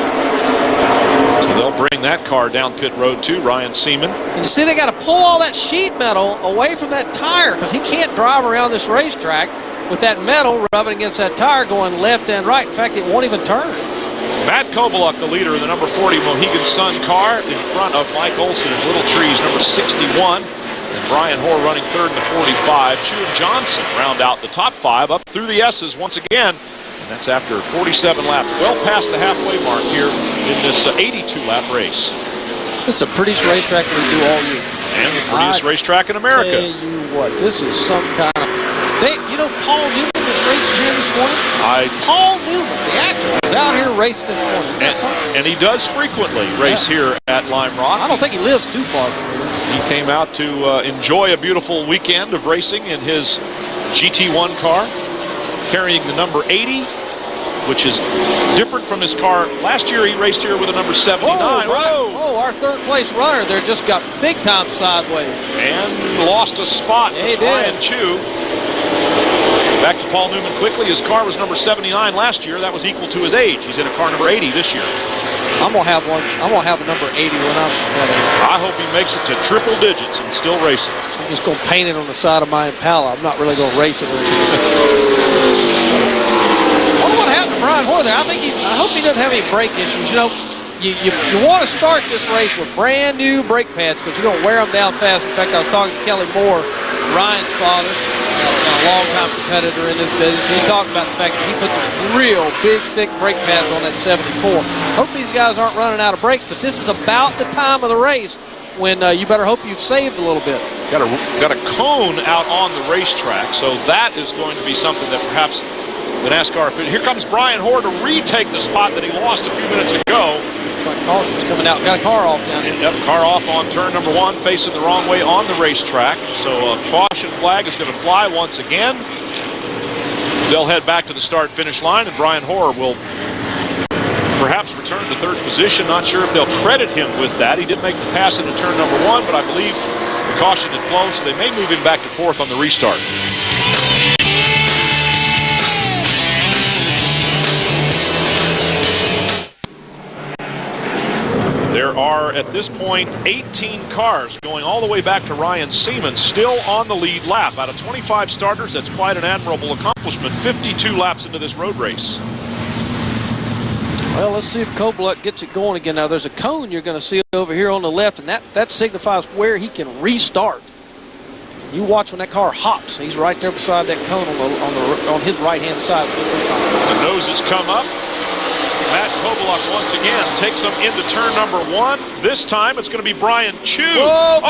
So they'll bring that car down pit road too, Ryan Seaman. And you see they got to pull all that sheet metal away from that tire because he can't drive around this racetrack with that metal rubbing against that tire going left and right. In fact, it won't even turn. Matt Kobaluk, the leader in the number 40 Mohegan Sun car, in front of Mike Olsen in Little Trees, number 61. And Brian Hoare running 3rd in the 45. Chu and Johnson round out the top 5 up through the S's once again. And that's after 47 laps, well past the halfway mark here in this 82-lap race. This is the prettiest racetrack we do all year. And the prettiest racetrack in America. Tell you what, this is some kind of... you know Paul Newman was racing here this morning? Paul Newman, the actor, was out here racing this morning. And he does frequently race here at Lime Rock. I don't think he lives too far from here. He came out to enjoy a beautiful weekend of racing in his GT1 car, carrying the number 80, which is different from his car. Last year he raced here with a number 79. Whoa, our 3rd place runner there just got big time sideways. And lost a spot to Brian Chu. Back to Paul Newman quickly. His car was number 79 last year. That was equal to his age. He's in a car number 80 this year. I'm gonna have one. I'm gonna have a number 80 when I'm that age. I hope he makes it to triple digits and still racing. I'm just gonna paint it on the side of my Impala. I'm not really gonna race it. I wonder what happened to Brian Hoare there. I hope he doesn't have any brake issues. You know, you want to start this race with brand new brake pads because you're gonna wear them down fast. In fact, I was talking to Kelly Moore, Ryan's father, a long-time competitor in this business. He talked about the fact that he put some real big, thick brake pads on that 74. Hope these guys aren't running out of brakes, but this is about the time of the race when you better hope you've saved a little bit. Got a cone out on the racetrack, so that is going to be something that perhaps the NASCAR. Here comes Brian Hoare to retake the spot that he lost a few minutes ago. Caution's coming out. Got a car off down here. Yep, car off on turn number 1, facing the wrong way on the racetrack. So a caution flag is going to fly once again. They'll head back to the start-finish line, and Brian Hoare will perhaps return to 3rd position. Not sure if they'll credit him with that. He did make the pass into turn number 1, but I believe the caution had flown, so they may move him back to 4th on the restart. There are, at this point, 18 cars going all the way back to Ryan Seaman, still on the lead lap. Out of 25 starters, that's quite an admirable accomplishment. 52 laps into this road race. Well, let's see if Kobluk gets it going again. Now, there's a cone you're going to see over here on the left, and that signifies where he can restart. You watch when that car hops. He's right there beside that cone on his right-hand side. The noses come up. Matt Kobluk once again takes them into turn number 1. This time it's going to be Brian Chu. Whoa,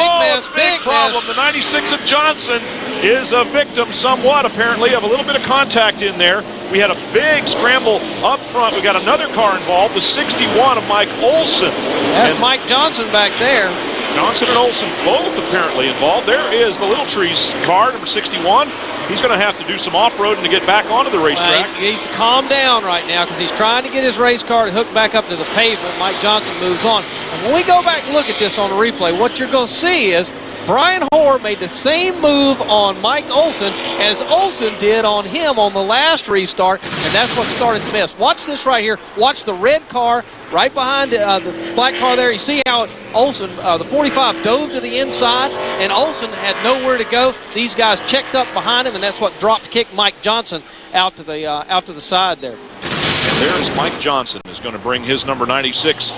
big problem. The 96 of Johnson is a victim somewhat, apparently, of a little bit of contact in there. We had a big scramble up front. We got another car involved, the 61 of Mike Olson. That's Mike Johnson back there. Johnson and Olson both apparently involved. There is the Little Trees car, number 61. He's going to have to do some off-roading to get back onto the racetrack. He needs to calm down right now because he's trying to get his race car to hook back up to the pavement. Mike Johnson moves on. And when we go back and look at this on the replay, what you're going to see is Brian Hoare made the same move on Mike Olson as Olson did on him on the last restart, and that's what started the mess. Watch this right here. Watch the red car right behind the black car there. You see how Olson, the 45, dove to the inside, and Olson had nowhere to go. These guys checked up behind him, and that's what drop-kicked Mike Johnson out to the side there. And there's Mike Johnson is going to bring his number 96.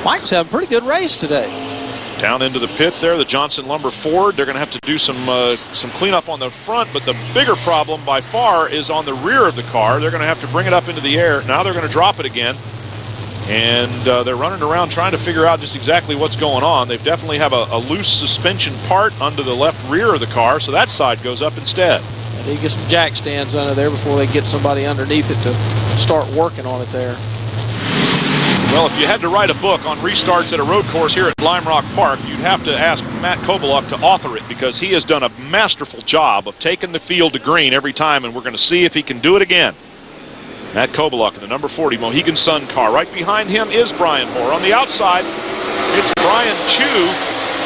Mike's having a pretty good race today. Down into the pits there, the Johnson Lumber Ford. They're going to have to do some cleanup on the front, but the bigger problem by far is on the rear of the car. They're going to have to bring it up into the air. Now they're going to drop it again, and they're running around trying to figure out just exactly what's going on. They definitely have a loose suspension part under the left rear of the car, so that side goes up instead. They get some jack stands under there before they get somebody underneath it to start working on it there. Well, if you had to write a book on restarts at a road course here at Lime Rock Park, you'd have to ask Matt Kobluk to author it because he has done a masterful job of taking the field to green every time, and we're going to see if he can do it again. Matt Kobluk in the number 40 Mohegan Sun car. Right behind him is Brian Hoare. On the outside, it's Brian Chu,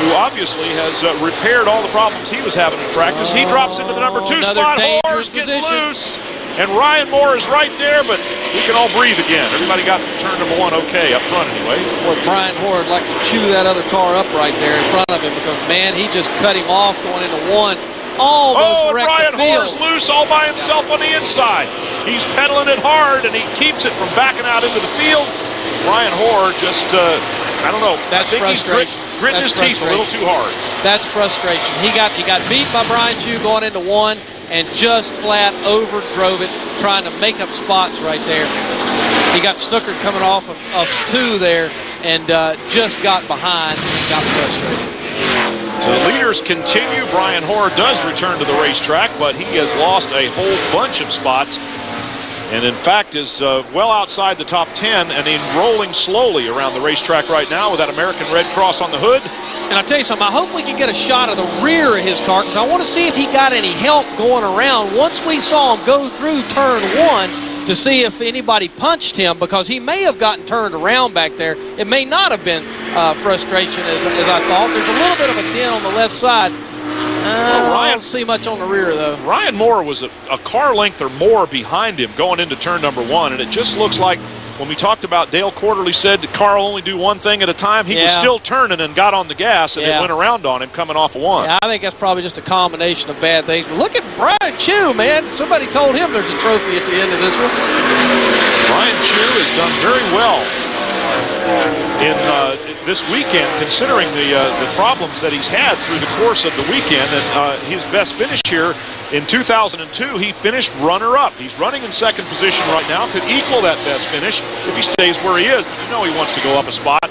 who obviously has repaired all the problems he was having in practice. He drops into the number 2 spot. Hoare's getting loose. And Ryan Moore is right there, but we can all breathe again. Everybody got turn number 1 okay up front anyway. Boy, Brian Hoare would like to chew that other car up right there in front of him because, man, he just cut him off going into 1. Almost wrecked Brian the field. Hoare's loose all by himself on the inside. He's pedaling it hard, and he keeps it from backing out into the field. Brian Hoare just, I don't know. That's frustration. Gritting his teeth a little too hard. That's frustration. He got beat by Brian Chu going into 1. And just flat overdrove it, trying to make up spots right there. He got snookered coming off of 2 there, and just got behind and got frustrated. So the leaders continue. Brian Hoare does return to the racetrack, but he has lost a whole bunch of spots. And in fact is well outside the top 10 and in rolling slowly around the racetrack right now with that American Red Cross on the hood. And I'll tell you something, I hope we can get a shot of the rear of his car because I want to see if he got any help going around once we saw him go through turn 1 to see if anybody punched him because he may have gotten turned around back there. It may not have been frustration as I thought. There's a little bit of a dent on the left side. I don't see much on the rear, though. Ryan Moore was a car length or more behind him going into turn number 1, and it just looks like when we talked about Dale Quarterly said the car will only do one thing at a time, he was still turning and got on the gas, and it went around on him coming off of 1. Yeah, I think that's probably just a combination of bad things. But look at Brian Chu, man. Somebody told him there's a trophy at the end of this one. Brian Chu has done very well in this weekend, considering the problems that he's had through the course of the weekend. And his best finish here in 2002, he finished runner-up. He's running in 2nd position right now. Could equal that best finish if he stays where he is. But you know he wants to go up a spot.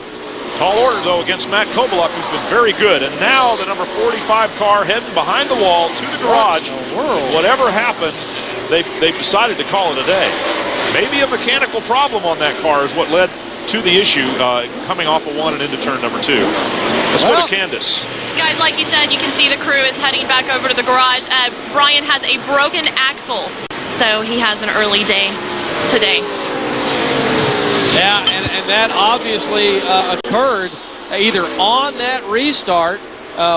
Tall order, though, against Matt Kobluk, who's been very good. And now the number 45 car heading behind the wall to the garage. What in the world? Whatever happened they've decided to call it a day. Maybe a mechanical problem on that car is what led to the issue coming off of 1 and into turn number 2. Let's go to Candace. Guys, like you said, you can see the crew is heading back over to the garage. Brian has a broken axle, so he has an early day today. Yeah, and that obviously occurred either on that restart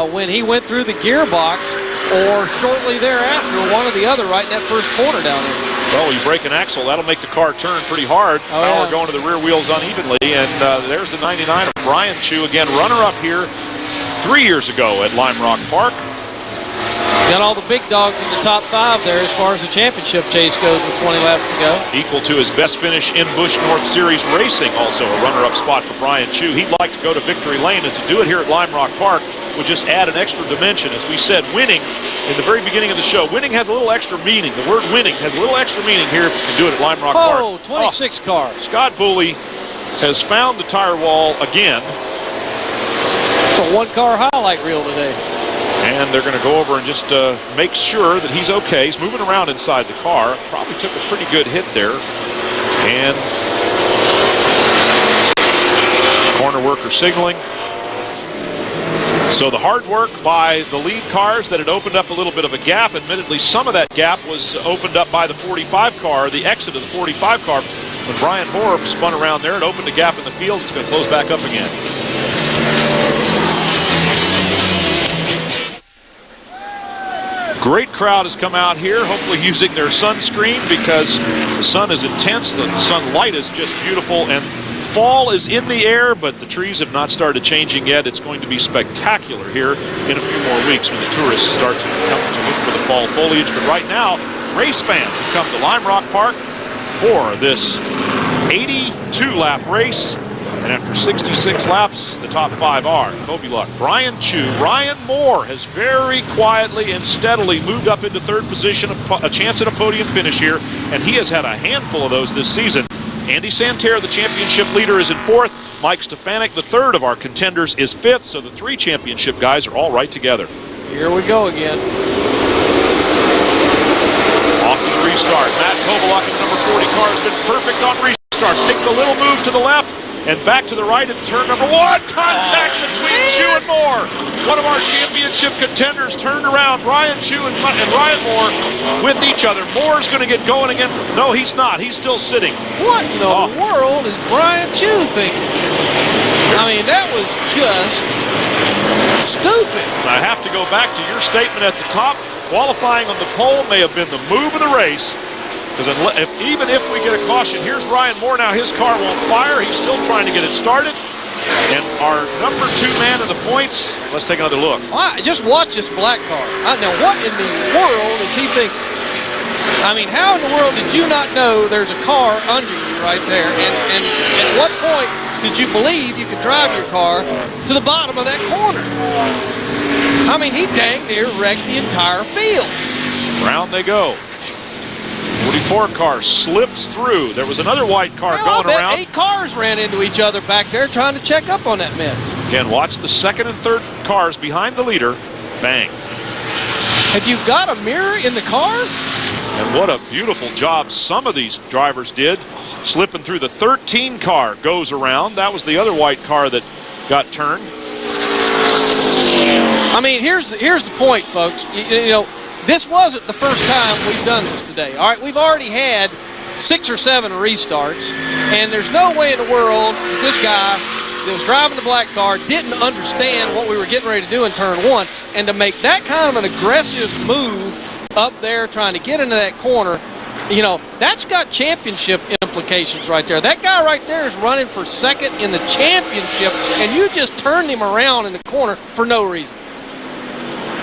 when he went through the gearbox or shortly thereafter, one or the other, right in that first corner down there. Well, you break an axle, that'll make the car turn pretty hard. Power going to the rear wheels unevenly, and there's the 99 of Brian Chu, again, runner-up here 3 years ago at Lime Rock Park. Got all the big dogs in the top 5 there as far as the championship chase goes with 20 laps to go. Equal to his best finish in Busch North Series Racing, also a runner-up spot for Brian Chu. He'd like to go to victory lane, and to do it here at Lime Rock Park would just add an extra dimension. As we said, winning in the very beginning of the show, winning has a little extra meaning. The word winning has a little extra meaning here if you can do it at Lime Rock Park. Oh, 26 cars. Scott Booley has found the tire wall again. It's a one-car highlight reel today. And they're going to go over and just make sure that he's okay. He's moving around inside the car. Probably took a pretty good hit there. And corner worker signaling. So the hard work by the lead cars that had opened up a little bit of a gap. Admittedly, some of that gap was opened up by the 45 car, the exit of the 45 car. When Brian Moore spun around there, it opened a gap in the field. It's going to close back up again. Great crowd has come out here, hopefully using their sunscreen because the sun is intense. The sunlight is just beautiful, and fall is in the air, but the trees have not started changing yet. It's going to be spectacular here in a few more weeks when the tourists start to come to look for the fall foliage. But right now, race fans have come to Lime Rock Park for this 82-lap race. And after 66 laps, the top 5 are Kobe Luck, Brian Chu, Ryan Moore has very quietly and steadily moved up into 3rd position, a chance at a podium finish here, and he has had a handful of those this season. Andy Santerre, the championship leader, is in 4th. Mike Stefanik, the 3rd of our contenders, is 5th, so the 3 championship guys are all right together. Here we go again. Off to the restart. Matt Kovaluk in the number 40 car has been perfect on restarts. Takes a little move to the left and back to the right in turn number 1. Contact between Chu and Moore. One of our championship contenders turned around. Brian Chu and Ryan Moore with each other. Moore's going to get going again. No, he's not. He's still sitting. What in the world is Brian Chu thinking? I mean, that was just stupid. I have to go back to your statement at the top. Qualifying on the pole may have been the move of the race. Because even if we get a caution, here's Ryan Moore now. His car won't fire. He's still trying to get it started. And our number 2 man in the points, let's take another look. Just watch this black car. Now, what in the world is he thinking? I mean, how in the world did you not know there's a car under you right there? And at what point did you believe you could drive your car to the bottom of that corner? I mean, he dang near wrecked the entire field. Round they go. 44 car slips through. There was another white car going around. 8 cars ran into each other back there trying to check up on that mess. Again, watch the 2nd and 3rd cars behind the leader. Bang. Have you got a mirror in the car? And what a beautiful job some of these drivers did. Slipping through the 13 car goes around. That was the other white car that got turned. I mean, here's the point, folks. You know, this wasn't the first time we've done this today. All right, we've already had 6 or 7 restarts, and there's no way in the world that this guy that was driving the black car didn't understand what we were getting ready to do in turn 1, and to make that kind of an aggressive move up there trying to get into that corner, you know, that's got championship implications right there. That guy right there is running for 2nd in the championship, and you just turned him around in the corner for no reason.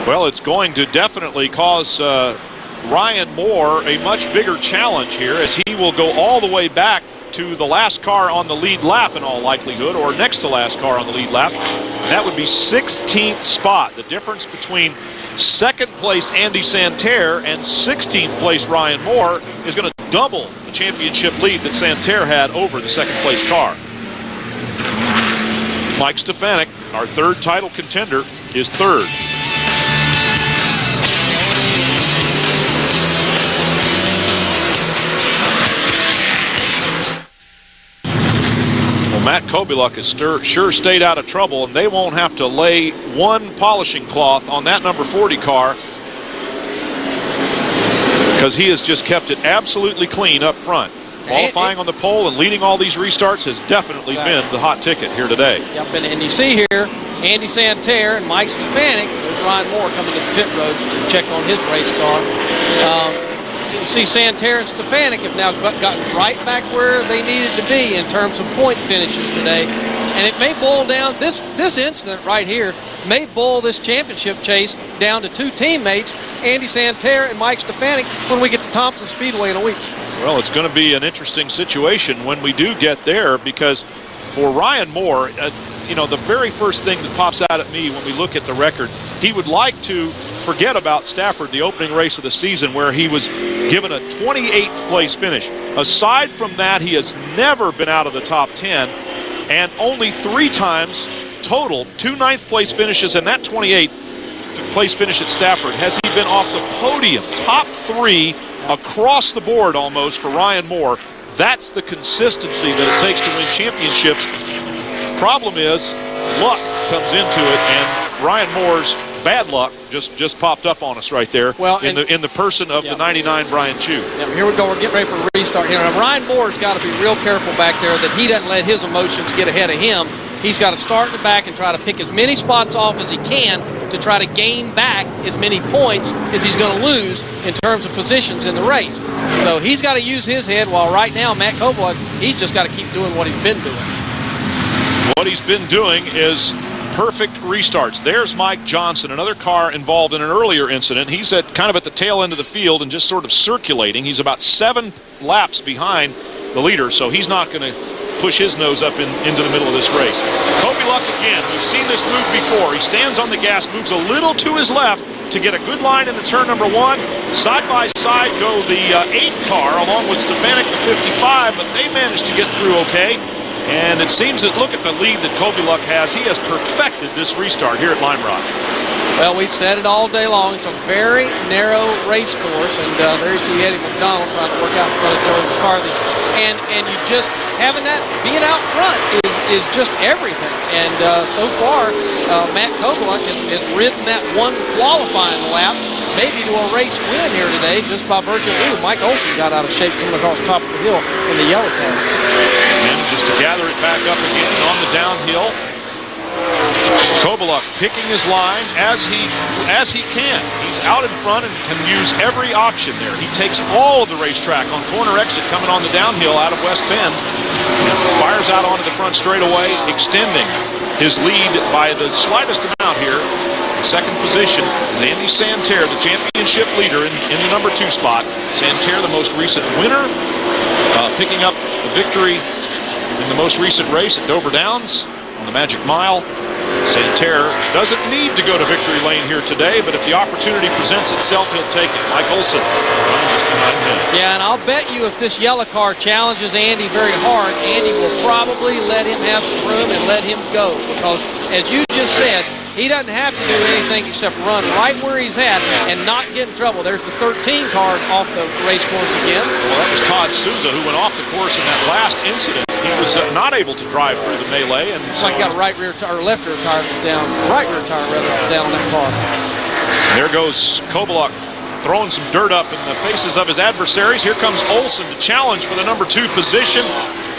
Well, it's going to definitely cause Ryan Moore a much bigger challenge here, as he will go all the way back to the last car on the lead lap in all likelihood, or next to last car on the lead lap. And that would be 16th spot. The difference between 2nd place Andy Santerre and 16th place Ryan Moore is going to double the championship lead that Santerre had over the 2nd place car. Mike Stefanik, our 3rd title contender, is 3rd. Matt Kobieluk has sure stayed out of trouble, and they won't have to lay one polishing cloth on that number 40 car because he has just kept it absolutely clean up front. Qualifying on the pole and leading all these restarts has definitely been the hot ticket here today. Yep, and you see here, Andy Santerre and Mike Stefanik. There's Ryan Moore coming to the pit road to check on his race car. You see Santerre and Stefanik have now gotten right back where they needed to be in terms of point finishes today. And it may boil down, this incident right here may boil this championship chase down to two teammates, Andy Santerre and Mike Stefanik, when we get to Thompson Speedway in a week. Well, it's going to be an interesting situation when we do get there, because for Ryan Moore, the very first thing that pops out at me when we look at the record, he would like to forget about Stafford, the opening race of the season, where he was given a 28th place finish. Aside from that, he has never been out of the top 10, and only 3 times total, 2 9th place finishes and that 28th place finish at Stafford, has he been off the podium. Top 3 across the board almost for Ryan Moore. That's the consistency that it takes to win championships. Problem is, luck comes into it, and Ryan Moore's bad luck just popped up on us right there. Well, in the person of the 99 Brian Chu. Yeah, here we go. We're getting ready for a restart here. Now, Ryan Moore's got to be real careful back there that he doesn't let his emotions get ahead of him. He's got to start in the back and try to pick as many spots off as he can to try to gain back as many points as he's going to lose in terms of positions in the race. So he's got to use his head, while right now Matt Kobieluk, he's just got to keep doing what he's been doing. What he's been doing is perfect restarts. There's Mike Johnson, another car involved in an earlier incident. He's kind of at the tail end of the field and just sort of circulating. He's about 7 laps behind the leader, so he's not going to push his nose up into the middle of this race. Kobieluk again, we've seen this move before. He stands on the gas, moves a little to his left to get a good line into turn number 1. Side by side go the 8 car along with Stefanik, the 55, but they managed to get through okay. And it seems that, look at the lead that Kobieluk has. He has perfected this restart here at Lime Rock. Well, we've said it all day long. It's a very narrow race course, and there you see Eddie McDonald trying to work out in front of Joey McCarthy. And you just having that, being out front is just everything. And so far, Matt Kobieluk has ridden that one qualifying lap, maybe to a race win here today, just by virtue of Mike Olson got out of shape coming across the top of the hill in the yellow car. And just to gather it back up again on the downhill, Kobieluk picking his line as he can. He's out in front and can use every option there. He takes all of the racetrack on corner exit coming on the downhill out of West Bend and fires out onto the front straightaway, extending his lead by the slightest amount here. In second position is Andy Santerre, the championship leader in the number 2 spot. Santerre, the most recent winner, picking up the victory in the most recent race at Dover Downs on the Magic Mile. Santerre doesn't need to go to victory lane here today, but if the opportunity presents itself, he'll take it. Mike Olson running just behind him. Yeah, and I'll bet you if this yellow car challenges Andy very hard, Andy will probably let him have some room and let him go, because, as you just said, he doesn't have to do anything except run right where he's at and not get in trouble. There's the 13 car off the race course again. Well, that was Todd Souza who went off the course in that last incident. He was not able to drive through the melee. And it's like he got a right rear tire, or left rear tire down, right rear tire rather, down on that car. There goes Kobieluk throwing some dirt up in the faces of his adversaries. Here comes Olson to challenge for the number 2 position.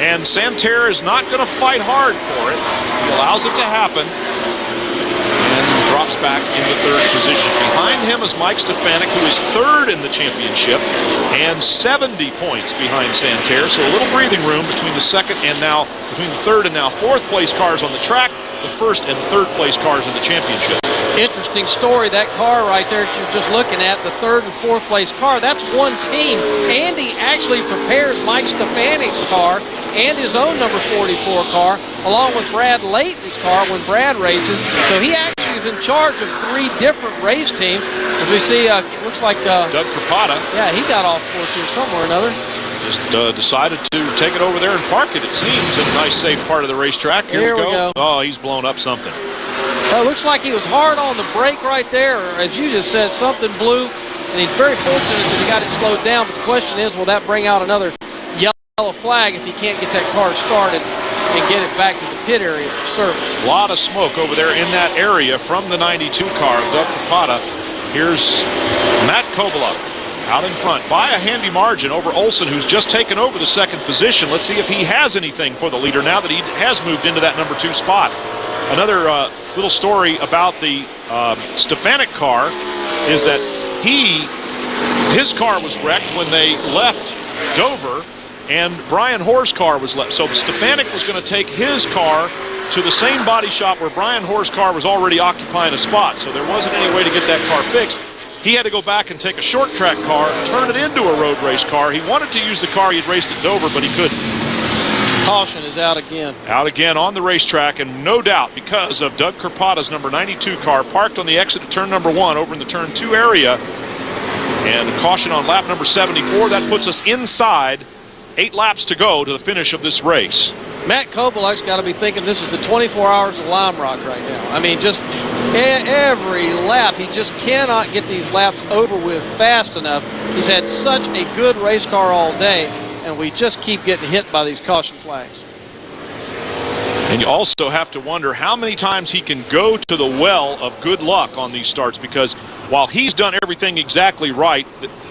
And Santerre is not going to fight hard for it. He allows it to happen. And drops back into 3rd position. Behind him is Mike Stefanik, who is 3rd in the championship and 70 points behind Santerre. So a little breathing room between the 3rd and now 4th place cars on the track, the 1st and 3rd place cars in the championship. Interesting story, that car right there that you're just looking at, the 3rd and 4th place car, that's one team. Andy actually prepares Mike Stefanik's car and his own number 44 car, along with Brad Layton's car when Brad races. So he actually is in charge of 3 different race teams. As we see, it looks like Doug Capata. Yeah, he got off course here somewhere or another. Just decided to take it over there and park it, it seems, in a nice, safe part of the racetrack. Here we go. Oh, he's blown up something. It looks like he was hard on the brake right there, or as you just said, something blew, and he's very fortunate that he got it slowed down. But the question is, will that bring out another yellow flag if he can't get that car started? and get it back to the pit area for service. A lot of smoke over there in that area from the 92 car of Doug Capata. Here's Matt Kovaluk out in front by a handy margin over Olson, who's just taken over the second position. Let's see if he has anything for the leader now that he has moved into that number 2 spot. Another little story about the Stefanik car is that his car was wrecked when they left Dover, and Brian Hoare's car was left. So Stefanik was going to take his car to the same body shop where Brian Hoare's car was already occupying a spot. So there wasn't any way to get that car fixed. He had to go back and take a short track car, turn it into a road race car. He wanted to use the car he had raced at Dover, but he couldn't. Caution is out again. Out again on the racetrack, and no doubt because of Doug Capata's number 92 car parked on the exit of turn number 1 over in the turn 2 area. And caution on lap number 74. That puts us inside 8 laps to go to the finish of this race. Matt Kovaluk's got to be thinking this is the 24 hours of Lime Rock right now. I mean, just every lap, he just cannot get these laps over with fast enough. He's had such a good race car all day, and we just keep getting hit by these caution flags. And you also have to wonder how many times he can go to the well of good luck on these starts, because while he's done everything exactly right,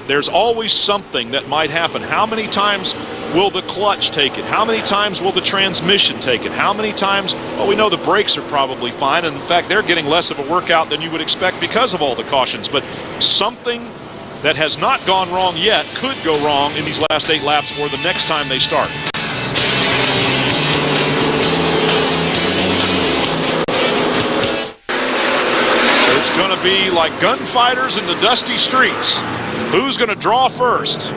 there's always something that might happen. How many times will the clutch take it? How many times will the transmission take it? How many times? Well, we know the brakes are probably fine, and in fact, they're getting less of a workout than you would expect because of all the cautions. But something that has not gone wrong yet could go wrong in these last 8 laps or the next time they start. It's going to be like gunfighters in the dusty streets. Who's going to draw first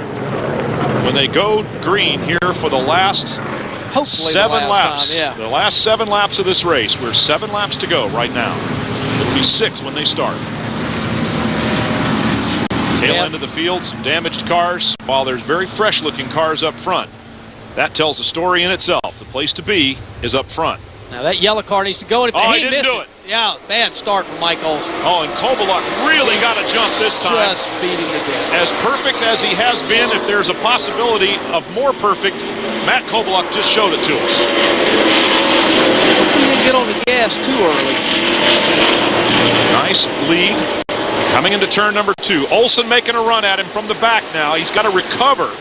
when they go green here for the last Hopefully 7 laps? Time, yeah. The last 7 laps of this race. We're 7 laps to go right now. It'll be 6 when they start. Tail end of the field, some damaged cars, while there's very fresh-looking cars up front. That tells a story in itself. The place to be is up front. Now that yellow car needs to go. And he didn't do it. Yeah, bad start for Mike Olson. Oh, and Kovaluk really got a jump this time. Just beat him to death. As perfect as he has been, if there's a possibility of more perfect, Matt Kovaluk just showed it to us. He didn't get on the gas too early. Nice lead. Coming into turn number 2. Olson making a run at him from the back now. He's got to recover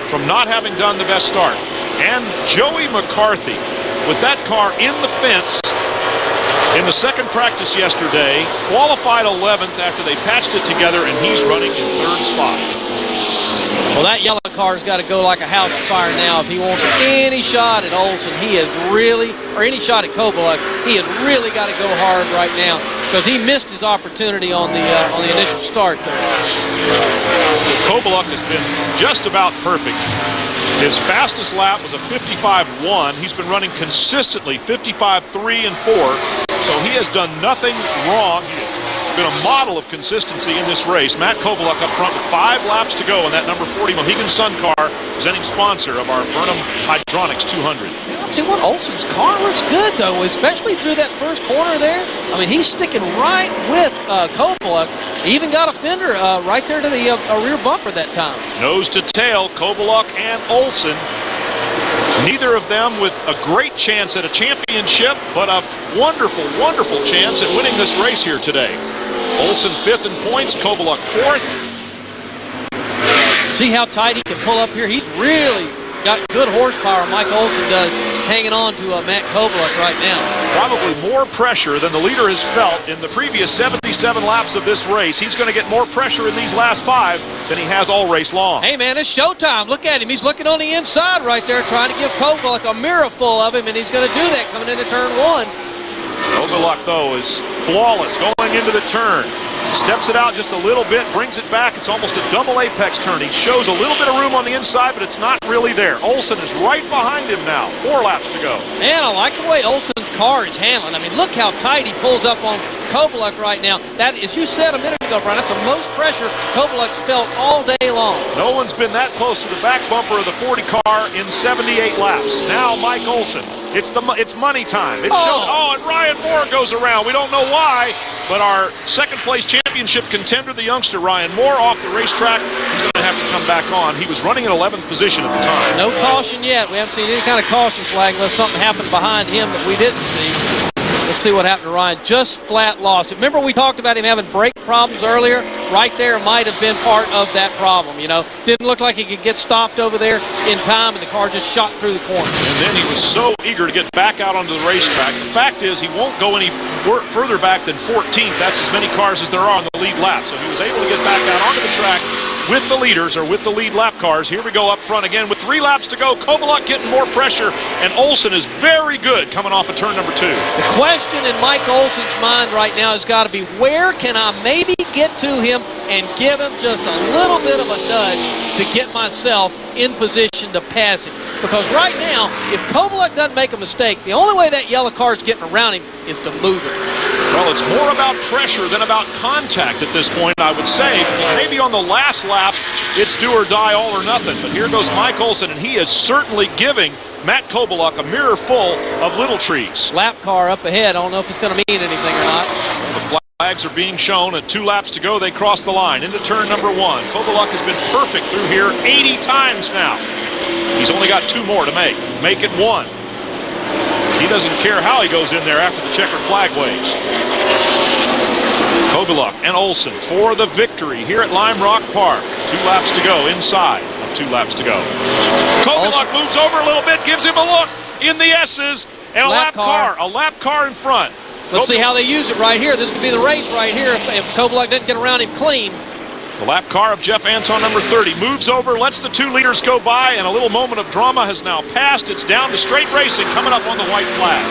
from not having done the best start. And Joey McCarthy, with that car in the fence in the second practice yesterday, qualified 11th after they patched it together, and he's running in 3rd spot. Well, that yellow car's got to go like a house of fire now if he wants any shot at Olson. He has really, or any shot at Kovaluk, he has really got to go hard right now because he missed his opportunity on the initial start there. Kovaluk has been just about perfect. His fastest lap was a 55.1. He's been running consistently 55.3 and 4. So he has done nothing wrong. He's been a model of consistency in this race. Matt Kovaluk up front with 5 laps to go in that number 40 Mohegan Sun car, presenting sponsor of our Burnham Hydronics 200. T1 Olson's car looks good, though, especially through that first corner there. I mean, he's sticking right with Kovaluk. He even got a fender right there to the rear bumper that time. Nose to tail, Kovaluk and Olson. Neither of them with a great chance at a championship, but a wonderful, wonderful chance at winning this race here today. Olson 5th in points, Kovaluk 4th. See how tight he can pull up here? He's really got good horsepower, Mike Olson does, hanging on to Matt Kovaluk right now. Probably more pressure than the leader has felt in the previous 77 laps of this race. He's going to get more pressure in these last 5 than he has all race long. Hey, man, it's showtime. Look at him. He's looking on the inside right there, trying to give Kovaluk a mirror full of him, and he's going to do that coming into turn 1. Kovaluk, though, is flawless going into the turn. Steps it out just a little bit, brings it back. It's almost a double apex turn. He shows a little bit of room on the inside, but it's not really there. Olson is right behind him now. 4 laps to go. Man, I like the way Olson's car is handling. I mean, look how tight he pulls up on Kovaluk right now. That, as you said a minute ago, Brian, that's the most pressure Kovaluk's felt all day long. No one's been that close to the back bumper of the 40 car in 78 laps. Now Mike Olson. It's money time. And Ryan Moore goes around. We don't know why, but our second place championship contender, the youngster Ryan Moore, off the racetrack. He's going to have have to come back on. He was running in 11th position at the time. No caution yet. We haven't seen any kind of caution flag unless something happened behind him that we didn't see. Let's see what happened to Ryan. Just flat lost it. Remember we talked about him having brake problems earlier? Right there might have been part of that problem, you know. Didn't look like he could get stopped over there in time, and the car just shot through the corner. And then he was so eager to get back out onto the racetrack. The fact is he won't go any further back than 14th. That's as many cars as there are on the lead lap. So he was able to get back out onto the track with the leaders, or with the lead lap cars. Here we go up front again with 3 laps to go. Kovaluk getting more pressure, and Olsen is very good coming off of turn number 2. The question in Mike Olsen's mind right now has got to be, where can I maybe get to him and give him just a little bit of a nudge to get myself in position to pass him? Because right now, if Kovaluk doesn't make a mistake, the only way that yellow car is getting around him is to move it. Well, it's more about pressure than about contact at this point, I would say, because maybe on the last lap, it's do or die, all or nothing. But here goes Mike Olsen, and he is certainly giving Matt Kovaluk a mirror full of little trees. Lap car up ahead. I don't know if it's going to mean anything or not. The flags are being shown. At 2 laps to go, they cross the line into turn number 1. Kovaluk has been perfect through here 80 times now. He's only got 2 more to make. Make it 1. He doesn't care how he goes in there after the checkered flag waves. Kovaluk and Olsen for the victory here at Lime Rock Park. 2 laps to go inside of 2 laps to go. Kovaluk moves over a little bit, gives him a look in the S's, and a lap car in front. Let's see how they use it right here. This could be the race right here if Kovaluk doesn't get around him clean. The lap car of Jeff Anton, number 30, moves over, lets the 2 leaders go by, and a little moment of drama has now passed. It's down to straight racing coming up on the white flag.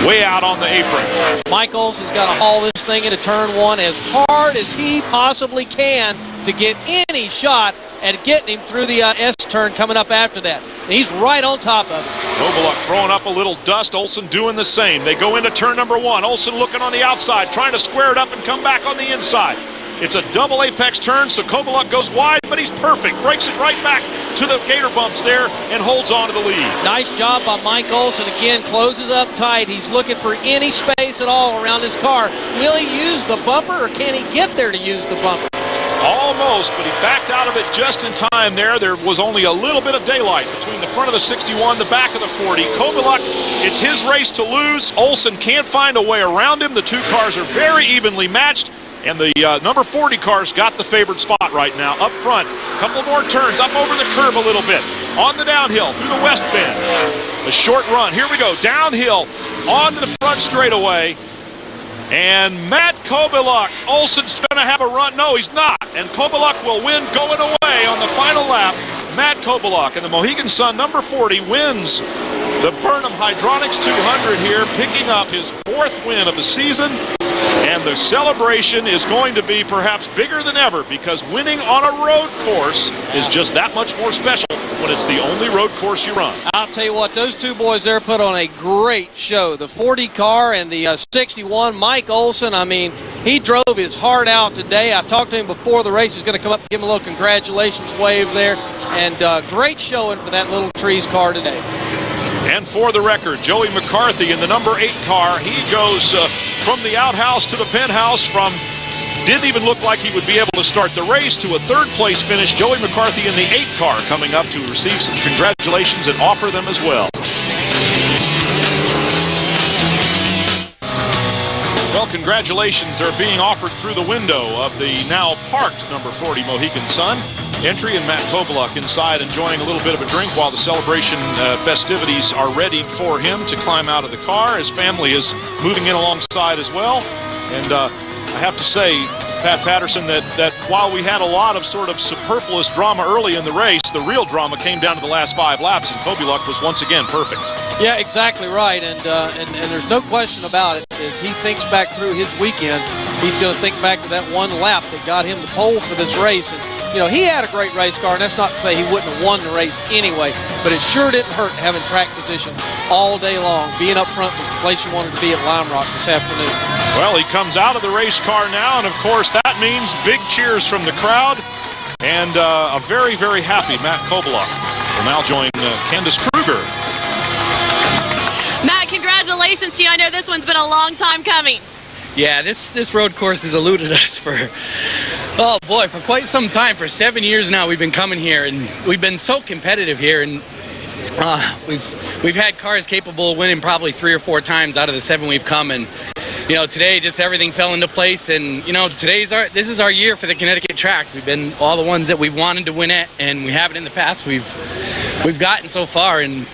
Way out on the apron. Mike Olsen's got to haul this thing into turn 1 as hard as he possibly can to get any shot at getting him through the S turn coming up after that. And he's right on top of it. Kovaluk throwing up a little dust. Olsen doing the same. They go into turn number 1. Olsen looking on the outside, trying to square it up and come back on the inside. It's a double apex turn, so Kovaluk goes wide, but he's perfect. Breaks it right back to the gator bumps there and holds on to the lead. Nice job by Mike Olsen. Again, closes up tight. He's looking for any space at all around his car. Will he use the bumper, or can he get there to use the bumper? Almost, but he backed out of it just in time there. There was only a little bit of daylight between the front of the 61, the back of the 40. Kovaluk, it's his race to lose. Olsen can't find a way around him. The 2 cars are very evenly matched. And the number 40 car's got the favored spot right now. Up front, a couple more turns, up over the curb a little bit. On the downhill, through the west bend. A short run. Here we go, downhill, onto the front straightaway. And Matt Kovaluk, Olsen's going to have a run. No, he's not. And Kovaluk will win going away on the final lap. Matt Kovaluk and the Mohegan Sun, number 40, wins the Burnham Hydronics 200 here, picking up his 4th win of the season. And the celebration is going to be perhaps bigger than ever, because winning on a road course is just that much more special when it's the only road course you run. I'll tell you what, those 2 boys there put on a great show. The 40 car and the 61, Mike Olsen, I mean, he drove his heart out today. I talked to him before the race. He's going to come up and give him a little congratulations wave there. And great showing for that little trees car today. And for the record, Joey McCarthy in the number 8 car, he goes from the outhouse to the penthouse, didn't even look like he would be able to start the race, to a 3rd place finish. Joey McCarthy in the 8 car coming up to receive some congratulations and offer them as well. Well, congratulations are being offered through the window of the now parked number 40 Mohegan Sun. Entry and Matt Kovaluk inside enjoying a little bit of a drink while the celebration festivities are ready for him to climb out of the car. His family is moving in alongside as well. And I have to say, Pat Patterson, that while we had a lot of sort of superfluous drama early in the race, the real drama came down to the last 5 laps, and Kovaluk was once again perfect. Yeah, exactly right, and there's no question about it. As he thinks back through his weekend, he's going to think back to that 1 lap that got him the pole for this race. And you know, he had a great race car, and that's not to say he wouldn't have won the race anyway, but it sure didn't hurt having track position all day long. Being up front was the place you wanted to be at Lime Rock this afternoon. Well, he comes out of the race car now, and of course that means big cheers from the crowd, and a very, very happy Matt Kovaluk will now join Candace Kruger. Matt, congratulations to you. I know this one's been a long time coming. Yeah, this road course has eluded us for Oh boy, for quite some time, for 7 years now, we've been coming here, and we've been so competitive here, and we've had cars capable of winning probably 3 or 4 times out of the 7 we've come, and you know, today just everything fell into place, and you know, this is our year for the Connecticut tracks. We've been all the ones that we've wanted to win at, and we haven't in the past. We've gotten so far, and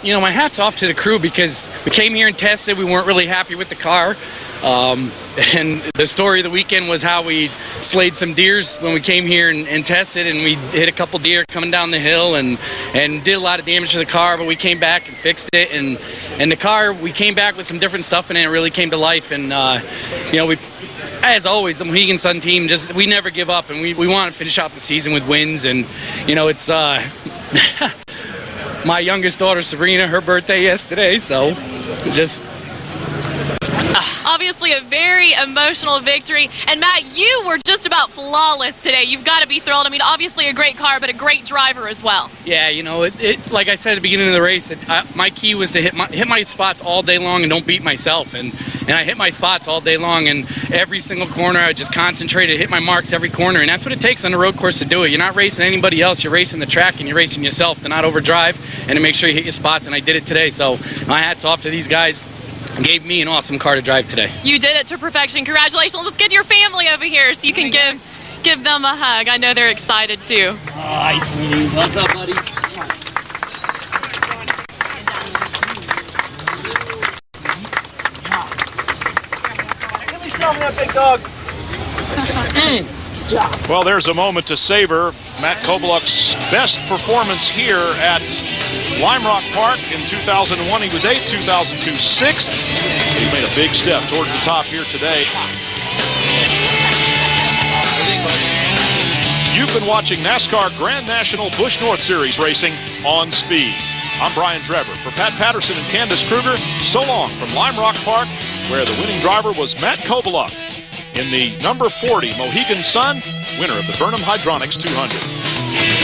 you know, my hat's off to the crew because we came here and tested. We weren't really happy with the car. And the story of the weekend was how we slayed some deers when we came here and tested, and we hit a couple deer coming down the hill and did a lot of damage to the car, but we came back and fixed it, and the car, we came back with some different stuff in it, and it really came to life. And you know, as always, the Mohegan Sun team, we never give up, and we want to finish out the season with wins. And you know, it's my youngest daughter Sabrina, her birthday yesterday, so just Obviously a very emotional victory. And Matt, you were just about flawless today. You've got to be thrilled. I mean, obviously a great car, but a great driver as well. Yeah, you know, it like I said at the beginning of the race, my key was to hit my spots all day long and don't beat myself. And I hit my spots all day long, and every single corner I just concentrated, hit my marks every corner, and that's what it takes on the road course to do it. You're not racing anybody else, you're racing the track, and you're racing yourself to not overdrive and to make sure you hit your spots, and I did it today. So my hat's off to these guys. Gave me an awesome car to drive today. You did it to perfection. Congratulations. Let's get your family over here so you can give them a hug. I know they're excited too. Hi, sweetie. What's up, buddy? Tell me that big dog. Well, there's a moment to savor Matt Kobluk's best performance here at Lime Rock Park. In 2001, he was 8th, 2002, 6th. He made a big step towards the top here today. You've been watching NASCAR Grand National Busch North Series racing on Speed. I'm Brian Drever. For Pat Patterson and Candace Kruger, so long from Lime Rock Park, where the winning driver was Matt Kobluk in the number 40 Mohegan Sun, winner of the Burnham Hydronics 200.